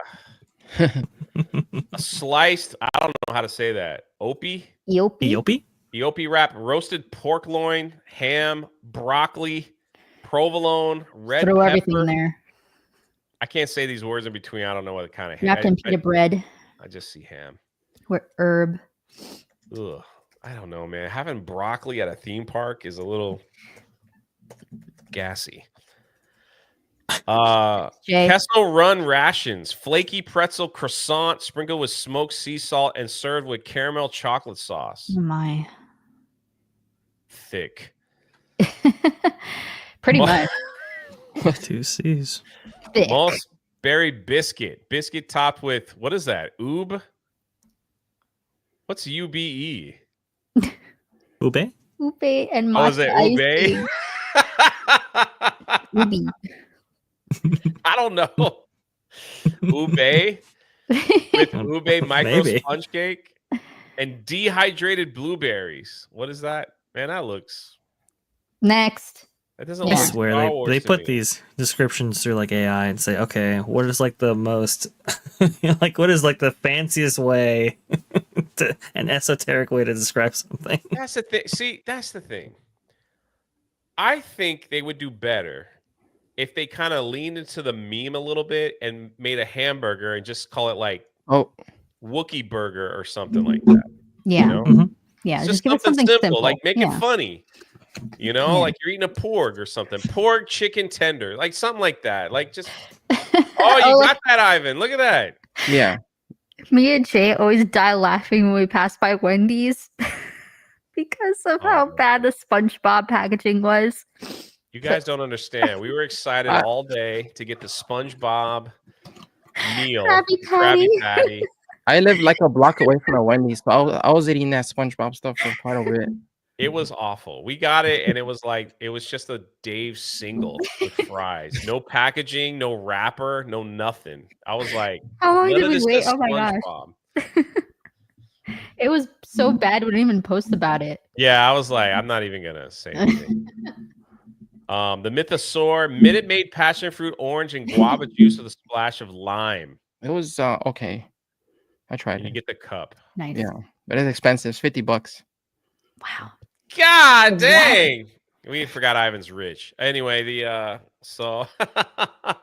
A sliced, I don't know how to say that. Eope? Eope wrap, roasted pork loin, ham, broccoli, provolone, red Throw pepper. everything there. I can't say these words in between. I don't know what kind of ham. Wrapped in pita bread. I just see ham. Or herb. Ugh. I don't know, man. Having broccoli at a theme park is a little gassy. Jay. Kessel Run rations, flaky pretzel croissant sprinkled with smoked sea salt and served with caramel chocolate sauce. Oh my. Thick. Pretty much. 2 C's. Thick. Moss berry biscuit. Biscuit topped with, what is that? Oob? What's UBE? Ube? Ube and Oh, is it matcha ube? Ubi. I don't know. Ube with ube micro Maybe. sponge cake and dehydrated blueberries. What is that? Man, that looks. Next. That doesn't Yeah. look This like is where Star Wars they to put me. these descriptions through like AI and say, okay, what is like the most, like what is like the fanciest way, an esoteric way to describe something? That's the thing. See, that's the thing. I think they would do better if they kind of leaned into the meme a little bit and made a hamburger and just call it like Oh, Wookiee burger or something like that. Yeah. You know? Mhm. Yeah. It's Just give it something simple. Like make Yeah. it funny. You know, Yeah. like you're eating a porg or something. Porg chicken tender, like something like that. Like just oh, you like, got that, Ivan. Look at that. yeah. me and Jay always die laughing when we pass by Wendy's because of how man. bad the SpongeBob packaging was. You guys don't understand. We were excited all day to get the SpongeBob meal, Krabby Krabby Patty. Patty. I live like a block away from a Wendy's, so I was eating that SpongeBob stuff for quite a bit. It was awful. We got it, and it was like it was just a Dave single with fries. No packaging, no wrapper, no nothing. I was like, How long none did of we this wait? is Oh my gosh. SpongeBob. It was so bad we didn't even post about it. Yeah, I was like, I'm not even gonna say anything. The Mythosaur Minute Maid passion fruit, orange, and guava juice with a splash of lime. It was okay. I tried And you it. get the cup. Nice. Yeah, but it's expensive. It's $50. Wow. God Wow. dang! We forgot Ivan's rich. Anyway, the so that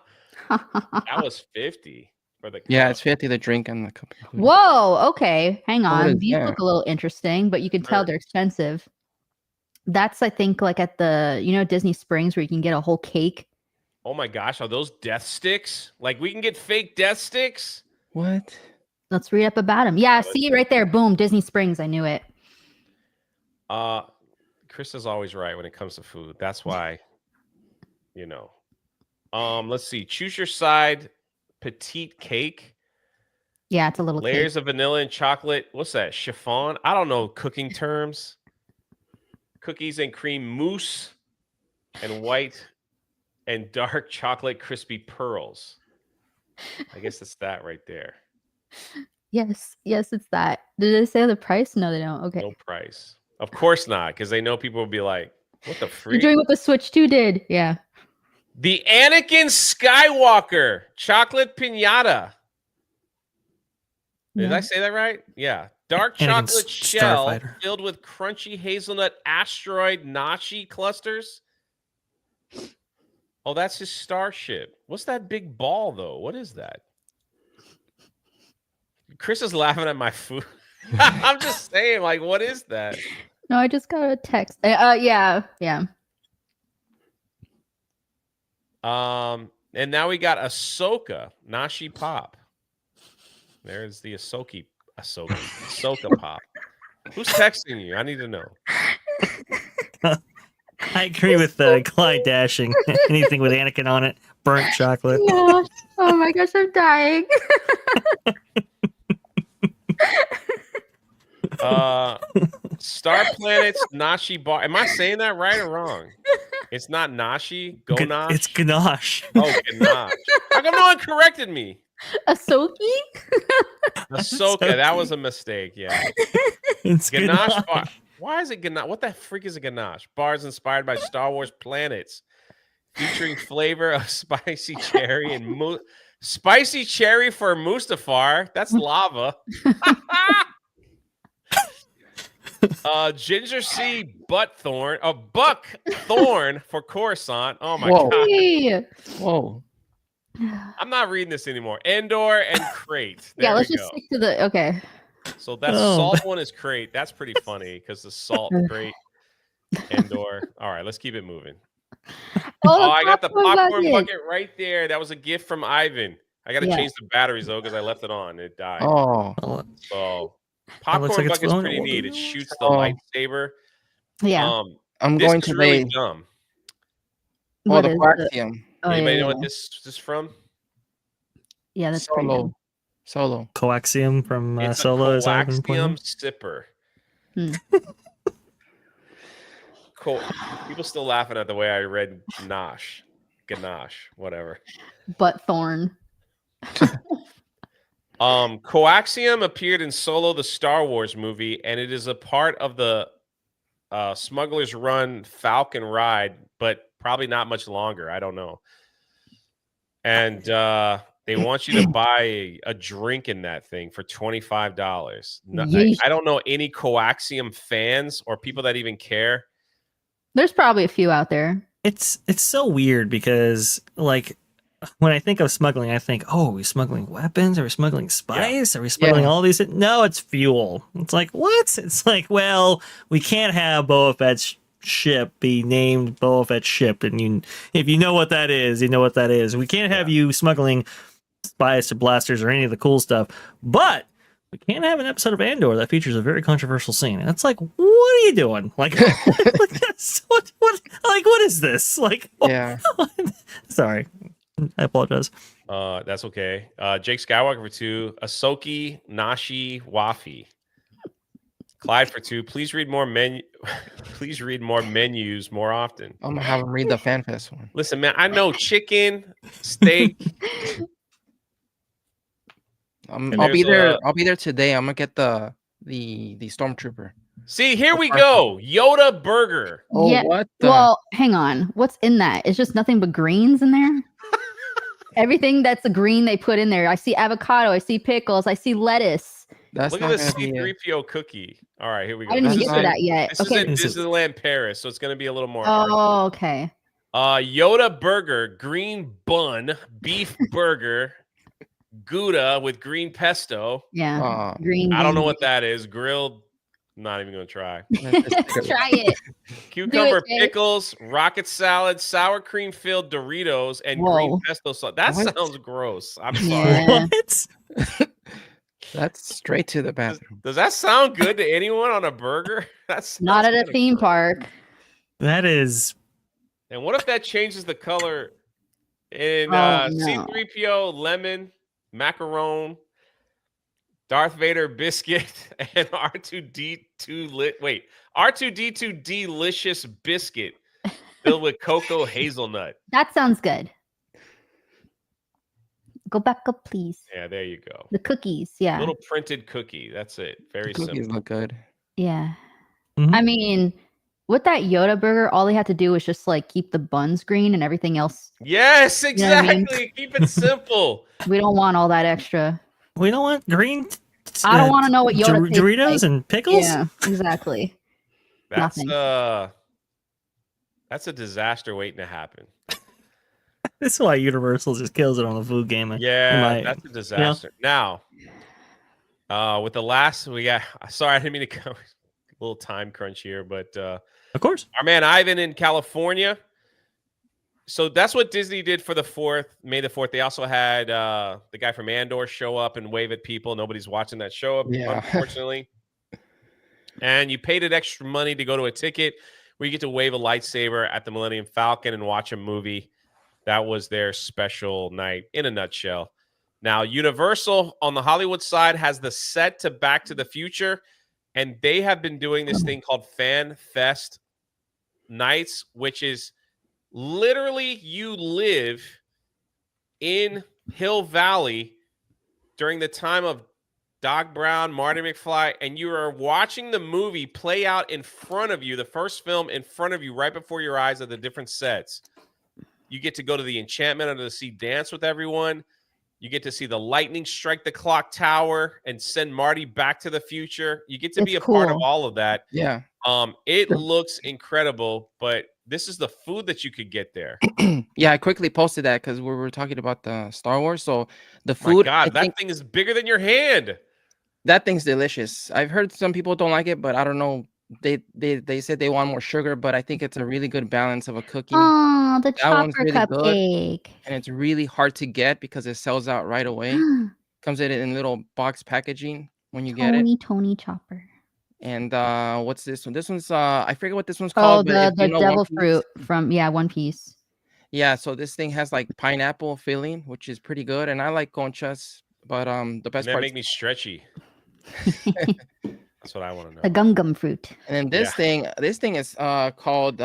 was 50 for the cup. Yeah, it's 50 the drink and the cup. included. Whoa. Okay. Hang Oh, what on. is These that? look a little interesting, but you can tell Sure. they're expensive. That's, I think, like at the, Disney Springs where you can get a whole cake. Oh my gosh, are those death sticks? Like we can get fake death sticks? What? Let's read up about them. Yeah, let's see right there. Boom. Disney Springs. I knew it. Chris is always right when it comes to food. That's why, let's see. Choose your side, petite cake, Yeah, it's a little layers cake. of vanilla and chocolate. What's that? Chiffon? I don't know cooking terms. Cookies and cream mousse and white and dark chocolate crispy pearls. I guess it's that right there. Yes, it's that. Did they say the price? No, they don't. Okay. No price. Of course not, because they know people will be like, what the You're freak? doing what the Switch 2 did. Yeah. The Anakin Skywalker chocolate piñata. Did I say that right? Yeah. Dark Anakin's chocolate shell Starfighter. filled with crunchy hazelnut asteroid nashi clusters. Oh, that's his starship. What's that big ball, though? What is that? Chris is laughing at my food. I'm just saying, like, what is that? No, I just got a text. Yeah. And now we got Ahsoka Nashi Pop. There's the Ahsoka Pop. Who's texting you? I need to know. I agree with Clyde dashing. Anything with Anakin on it, burnt chocolate. Yeah. Oh my gosh, I'm dying. Star Planet's Nashi Bar. Am I saying that right or wrong? It's not Nashi. Gonash. It's ganache. Oh, Ganache. How come no one corrected me? Ahsoki? Ahsoka. That was a mistake. Yeah. It's Ganache bar. ganache. Why is it Ganache? What the freak is a Ganache? Bars inspired by Star Wars planets, featuring flavor of spicy cherry and spicy cherry for Mustafar. That's lava. Ginger seed buckthorn for Coruscant. Oh my Whoa. god. Hey. Whoa. I'm not reading this anymore. Endor and crate. There Yeah, let's we just go. stick to the. Okay. So that Oh, salt one is great. That's pretty funny because the salt crate Andor. All right, let's keep it moving. Oh, I got the popcorn bucket right there. That was a gift from Ivan. I got to change the batteries though because I left it on. It died. Oh, well, So it looks popcorn like it's bucket's flowing. pretty neat. It shoots the Oh. lightsaber. Yeah. I'm This going is to really the dumb. What the is it? coaxium Oh, Anybody yeah, know yeah. what this is from? Yeah, that's pretty good. Solo. Coaxium from It's Solo, a as I've been pointing coaxium out. sipper. People still laughing at the way I read ganache, whatever. Butt thorn. Coaxium appeared in Solo, the Star Wars movie, and it is a part of the Smuggler's Run Falcon ride, but probably not much longer. I don't know. And they want you to buy a drink in that thing for $25. No, I don't know any Coaxium fans or people that even care. There's probably a few out there. It's so weird because like when I think of smuggling, I think, oh, are we smuggling weapons? Are we smuggling spice? Are we smuggling all these? No, it's fuel. It's like, what? It's like, well, we can't have Boba Fett's ship be named Boba Fett's ship. And if you know what that is, you know what that is. We can't have you smuggling spice or blasters or any of the cool stuff. But we can't have an episode of Andor that features a very controversial scene. And it's like, what are you doing? Like, what is this? Like, sorry. I apologize. That's okay. Jake Skywalker for 2. Ahsoki Nashi Wafi. Clyde for 2. Please read more Please read more menus more often. I'm gonna have him read the FanFest one. Listen, man, I know chicken, steak. I'll be there. I'll be there today. I'm gonna get the stormtrooper. See, here we go. Yoda burger. Oh, yeah. what? Well, hang on. What's in that? It's just nothing but greens in there. Everything that's a green they put in there. I see avocado. I see pickles. I see lettuce. Look at this C-3PO cookie. All right, here we go. I didn't even get to that yet. This is in Disneyland Paris, so it's going to be a little more. Oh, okay. Yoda burger, green bun, beef burger, Gouda with green pesto. Yeah, green. I don't know what that is. Grilled. I'm not even going to try. Try it. Cucumber pickles, rocket salad, sour cream filled Doritos, and green pesto sauce. That sounds gross. I'm sorry. What? That's straight to the bathroom. Does that sound good to anyone on a burger? That's not at a theme park. That is. And what if that changes the color in C-3PO lemon, macaron, Darth Vader biscuit, and R2D2 R2D2 delicious biscuit filled with cocoa hazelnut. That sounds good. Go back up, please. Yeah, there you go. The cookies, yeah. Little printed cookie. That's it. Very simple. Cookies look good. Yeah. Mm-hmm. I mean, with that Yoda burger, all they had to do was just like keep the buns green and everything else. Yes, exactly. You know what I mean? Keep it simple. We don't want all that extra. We don't want green. I don't want to know what Yoda Doritos like. and pickles. Yeah, exactly. That's a disaster waiting to happen. This is why Universal just kills it on the food game. Yeah, that's a disaster. Yeah. Now, with the last, we got. Sorry, I didn't mean to come. A little time crunch here, but of course, our man Ivan in California. So that's what Disney did for the 4th, May the 4th. They also had the guy from Andor show up and wave at people. Nobody's watching that show, unfortunately. And you paid it extra money to go to a ticket where you get to wave a lightsaber at the Millennium Falcon and watch a movie. That was their special night in a nutshell. Now, Universal on the Hollywood side has the set to Back to the Future, and they have been doing this thing called Fan Fest Nights, which is literally you live in Hill Valley during the time of Doc Brown, Marty McFly, and you are watching the movie play out in front of you, the first film in front of you, right before your eyes at the different sets. You get to go to the Enchantment Under the Sea dance with everyone. You get to see the lightning strike the clock tower and send Marty back to the future. You get to be a part of all of that. Yeah. It looks incredible, but this is the food that you could get there. Yeah, I quickly posted that because we were talking about the Star Wars. So the food. My God, that thing is bigger than your hand. That thing's delicious. I've heard some people don't like it, but I don't know. They said they want more sugar, but I think it's a really good balance of a cookie. Oh, the That one's chopper really good, cupcake. and it's really hard to get because it sells out right away. Comes in little box packaging when you get it. Tony Chopper. And what's this one? This one's I forget what this one's Oh, called, but if the you know One devil Piece. fruit from One Piece. Yeah, so this thing has like pineapple filling, which is pretty good, and I like conchas. But the And best that part, make me stretchy. That's what I want to know. The gum fruit. and then this thing is called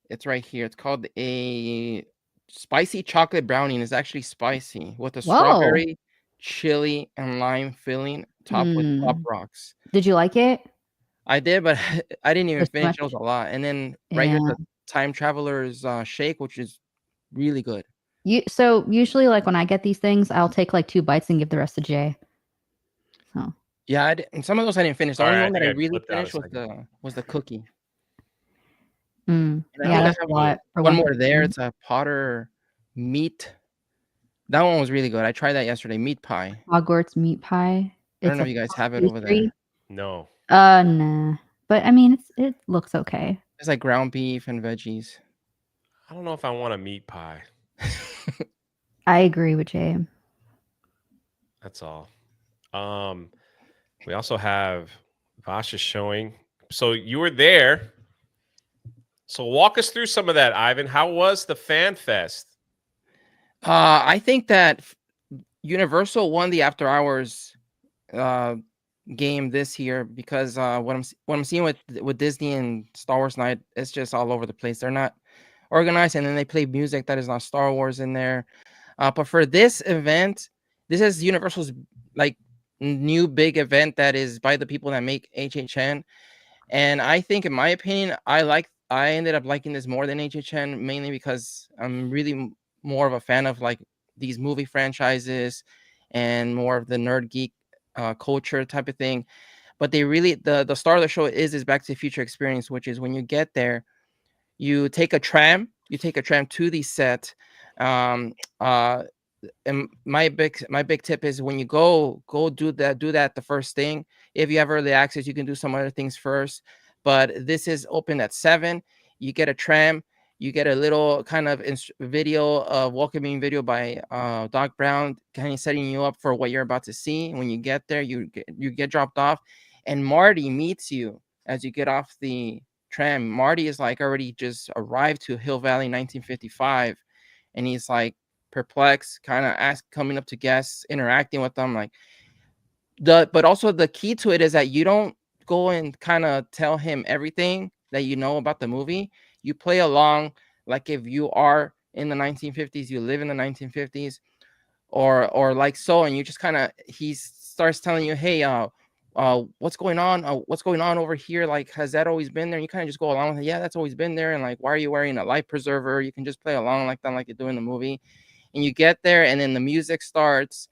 it's right here. It's called a spicy chocolate brownie, and it's actually spicy with a Whoa. strawberry, chili, and lime filling topped with Pop Rocks. Did you like it? I did, but I didn't even There's finish. much- It was a lot. And then right here's the Time Traveler's shake, which is really good. So usually, like when I get these things, I'll take like 2 bites and give the rest to Jay. So Yeah, and some of those I didn't finish. The only one that I really flipped out a finished was the cookie. yeah, And I think that's I have a lot. For one more there. person. It's a Potter meat. That one was really good. I tried that yesterday. Meat pie. Hogwarts meat pie. I don't know a if you guys have it over there. pastry. No. Nah. But I mean, it looks okay. It's like ground beef and veggies. I don't know if I want a meat pie. I agree with Jay. That's all. We also have Vasha showing. So you were there. So walk us through some of that, Ivan. How was the Fan Fest? I think that Universal won the After Hours game this year because what I'm seeing with Disney and Star Wars Night, it's just all over the place. They're not organized, and then they play music that is not Star Wars in there. But for this event, this is Universal's like new big event that is by the people that make HHN, and I think, in my opinion, I ended up liking this more than HHN, mainly because I'm really more of a fan of like these movie franchises and more of the nerd geek culture type of thing. But they really the star of the show is Back to the Future experience, which is when you get there, you take a tram to the set. And my big tip is when you go do that the first thing. If you have early access, you can do some other things first, but this is open at 7. You get a tram, you get a little kind of video, welcoming video by Doc Brown, kind of setting you up for what you're about to see. When you get there, you get dropped off, and Marty meets you as you get off the tram. Marty is like already just arrived to Hill Valley 1955, and he's like perplexed, kind of coming up to guests, interacting with them. Like but also the key to it is that you don't go and kind of tell him everything that you know about the movie. You play along like if you are in the 1950s, you live in the 1950s, or like so, and you just kind of he starts telling you, hey, what's going on? What's going on over here? Like, has that always been there? And you kind of just go along with it. Yeah, that's always been there. And like, why are you wearing a life preserver? You can just play along like that, like you do in the movie. And you get there, and then the music starts.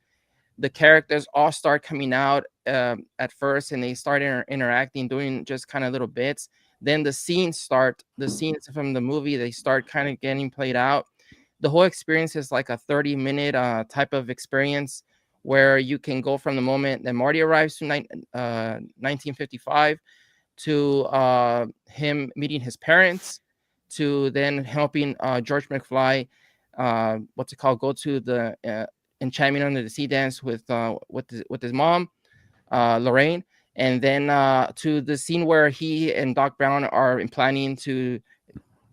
The characters all start coming out at first, and they start interacting, doing just kind of little bits. Then the scenes from the movie, they start kind of getting played out. The whole experience is like a 30-minute type of experience where you can go from the moment that Marty arrives to 1955 to him meeting his parents, to then helping George McFly, go to the Enchantment Under the Sea dance with his mom, Lorraine, and then to the scene where he and Doc Brown are planning to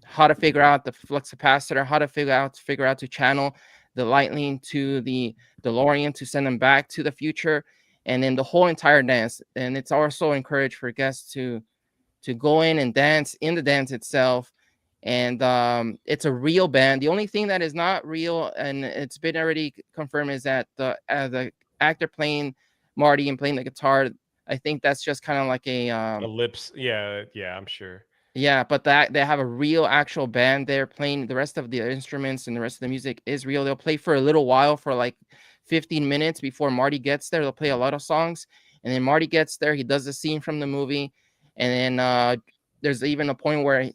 how to figure out the flux capacitor, how to figure out to channel the lightning to the DeLorean to send them back to the future, and then the whole entire dance. And it's also encouraged for guests to go in and dance in the dance itself. And it's a real band. The only thing that is not real, and it's been already confirmed, is that the actor playing Marty and playing the guitar, I think that's just kind of like a lips. Yeah, I'm sure. Yeah, but that they have a real actual band there playing. The rest of the instruments and the rest of the music is real. They'll play for a little while, for like 15 minutes before Marty gets there. They'll play a lot of songs, and then Marty gets there. He does the scene from the movie, and then there's even a point where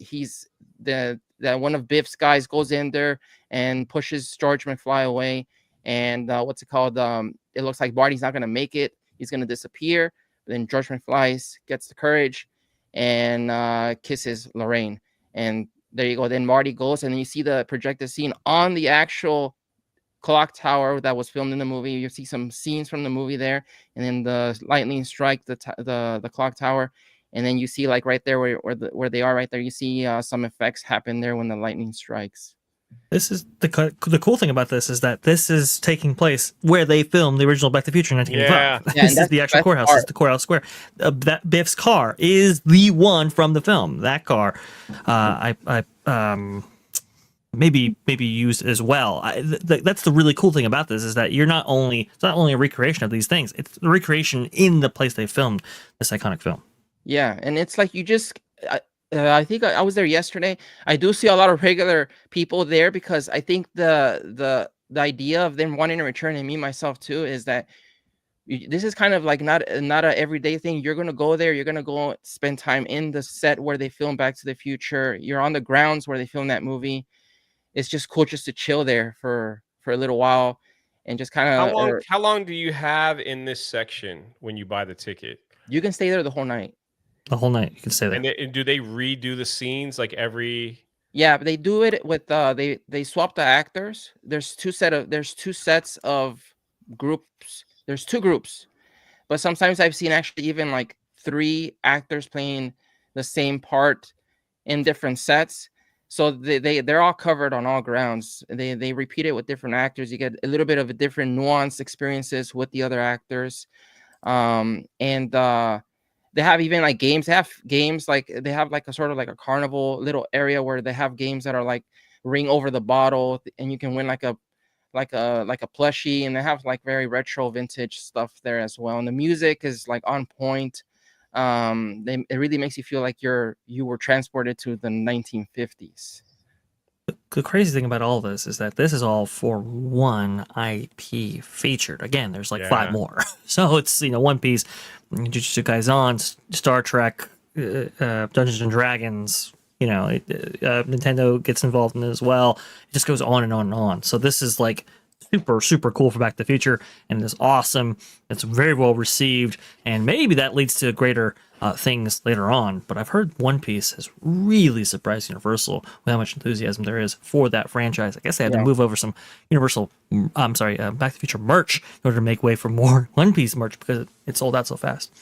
that one of Biff's guys goes in there and pushes George McFly away, and it looks like Marty's not gonna make it. he's gonna disappear. But then George McFly gets the courage and kisses Lorraine, and there you go. Then Marty goes, and then you see the projected scene on the actual clock tower that was filmed in the movie. You see some scenes from the movie there, and then the lightning strike the clock tower, and then you see like right there where they are right there. You see some effects happen there when the lightning strikes. This is the cool thing about this is that this is taking place where they filmed the original Back to the Future in 1985. Yeah, This is the actual courthouse. This is the courthouse square. That Biff's car is the one from the film. That car, maybe used as well. That's the really cool thing about this is that it's not only a recreation of these things, it's the recreation in the place they filmed this iconic film. Yeah, and it's like you just. I think I was there yesterday. I do see a lot of regular people there because I think the idea of them wanting to return, and me myself too, is that this is kind of like not a everyday thing. You're gonna go there. You're gonna go spend time in the set where they film Back to the Future. You're on the grounds where they film that movie. It's just cool just to chill there for a little while and just kind of. How long do you have in this section when you buy the ticket? You can stay there the whole night. The whole night, you can stay there. And do they redo the scenes like every? Yeah, but they do it with they swap the actors. There's two sets of groups. There's two groups, but sometimes I've seen actually even like 3 actors playing the same part in different sets. So they're all covered on all grounds. They repeat it with different actors. You get a little bit of a different nuanced experiences with the other actors, and they have even like games. They have games like they have like a sort of like a carnival little area where they have games that are like ring over the bottle, and you can win like a plushie, and they have like very retro vintage stuff there as well. And the music is like on point. It really makes you feel like you were transported to the 1950s. The crazy thing about all this is that this is all for one IP featured. Again, there's like 5 more. So it's, One Piece, Jujutsu Kaisen, Star Trek, Dungeons and Dragons, Nintendo gets involved in it as well. It just goes on and on and on. So this is like super, super cool for Back to the Future, and it's awesome. It's very well received, and maybe that leads to greater things later on. But I've heard One Piece has really surprised Universal with how much enthusiasm there is for that franchise. I guess they had to move over some Back to the Future merch in order to make way for more One Piece merch because it sold out so fast.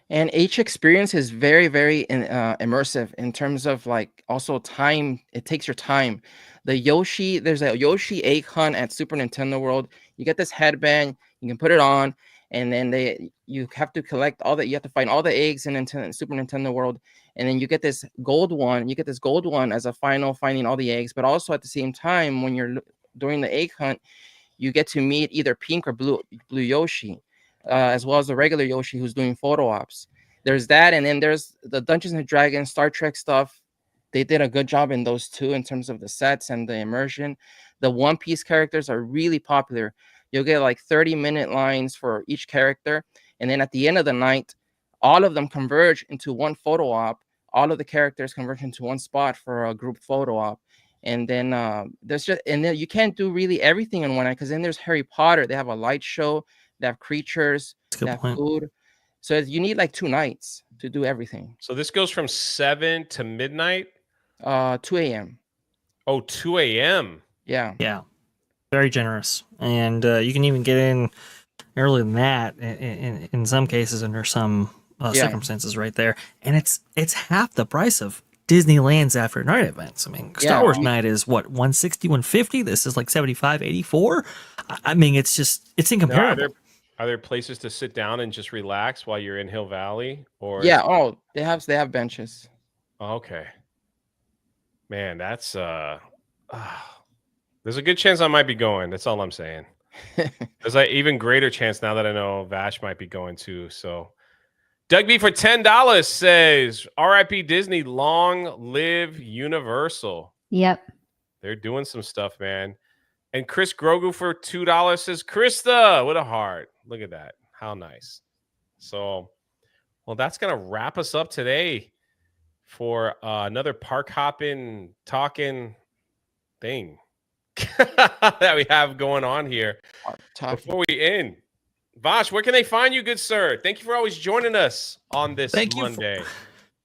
And each experience is very, very immersive in terms of like also time. It takes your time. There's a Yoshi egg hunt at Super Nintendo World. You get this headband, you can put it on, and then you have to you have to find all the eggs in Super Nintendo World, and then you get this gold one. You get this gold one as a final, finding all the eggs. But also at the same time, when you're doing the egg hunt, you get to meet either pink or blue Yoshi, as well as the regular Yoshi who's doing photo ops. There's that, and then there's the Dungeons and Dragons, Star Trek stuff. They did a good job in those two in terms of the sets and the immersion. The One Piece characters are really popular. You'll get like 30-minute lines for each character. And then at the end of the night, all of them converge into one photo op. All of the characters converge into one spot for a group photo op. And then then you can't do really everything in one night because then there's Harry Potter. They have a light show. They have creatures. They have food. So you need like 2 nights to do everything. So this goes from 7 to midnight? 2 a.m. Oh, 2 a.m. Yeah. Yeah. Very generous. And you can even get in earlier than that in some cases under some circumstances right there. And it's half the price of Disneyland's after night events. I mean, Star Wars night is what, 160, 150? This is like 75, 84. I mean, it's incomparable. Are there places to sit down and just relax while you're in Hill Valley? Or they have benches. Okay. Man, that's there's a good chance I might be going. That's all I'm saying. There's an even greater chance now that I know Vash might be going too. So Doug B for $10 says, RIP Disney, long live Universal. Yep. They're doing some stuff, man. And Chris Grogu for $2 says, Krista, what a heart. Look at that. How nice. So, well, that's going to wrap us up today for another park hopping, talking thing that we have going on here. Before we end, Vosh, where can they find you, good sir? Thank you for always joining us on this Thank you. Monday.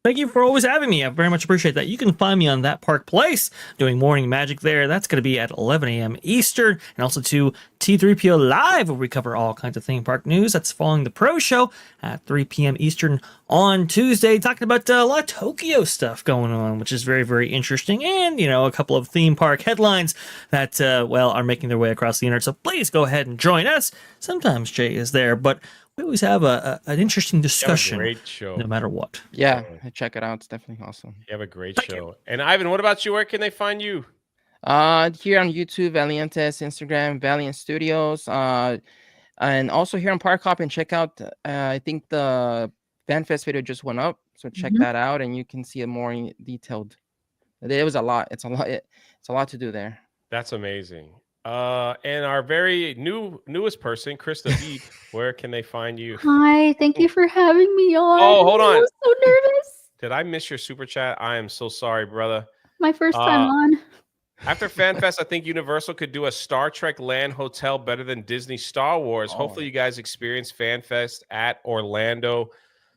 Thank you for always having me. I very much appreciate that. You can find me on That Park Place doing morning magic there. That's going to be at 11 a.m. Eastern, and also to T3PO Live, where we cover all kinds of theme park news. That's following the Pro Show at 3 p.m. Eastern on Tuesday, talking about a lot of Tokyo stuff going on, which is very, very interesting. And, a couple of theme park headlines that, are making their way across the internet. So please go ahead and join us. Sometimes Jay is there, but we always have an interesting discussion, great show. no matter what. Yeah, check it out. It's definitely awesome. You have a great show. And Ivan, what about you? Where can they find you? Here on YouTube, Valientes, Instagram, Valiant Studios, and also here on Park Hoppin, check out. I think the FanFest video just went up, so check that out, and you can see it more detailed. It was a lot. It's a lot. It's a lot to do there. That's amazing. And our very newest person, Krista Beep, where can they find you? Hi, thank you for having me on. Oh, hold on. I was so nervous. Did I miss your super chat? I am so sorry, brother. My first time on. After FanFest, I think Universal could do a Star Trek land hotel better than Disney Star Wars. Hopefully you guys experience FanFest at Orlando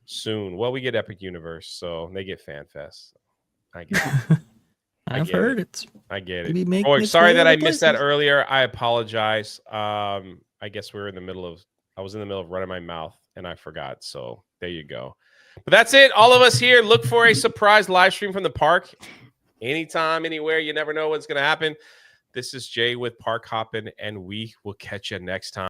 soon. Well, we get Epic Universe, so they get FanFest. I get it. I've heard it. I get Maybe it. make Oh, its sorry way that other I missed that places. earlier. I apologize. I guess I was in the middle of running my mouth and I forgot. So there you go. But that's it. All of us here look for a surprise live stream from the park. Anytime, anywhere. You never know what's going to happen. This is Jay with Park Hoppin', and we will catch you next time.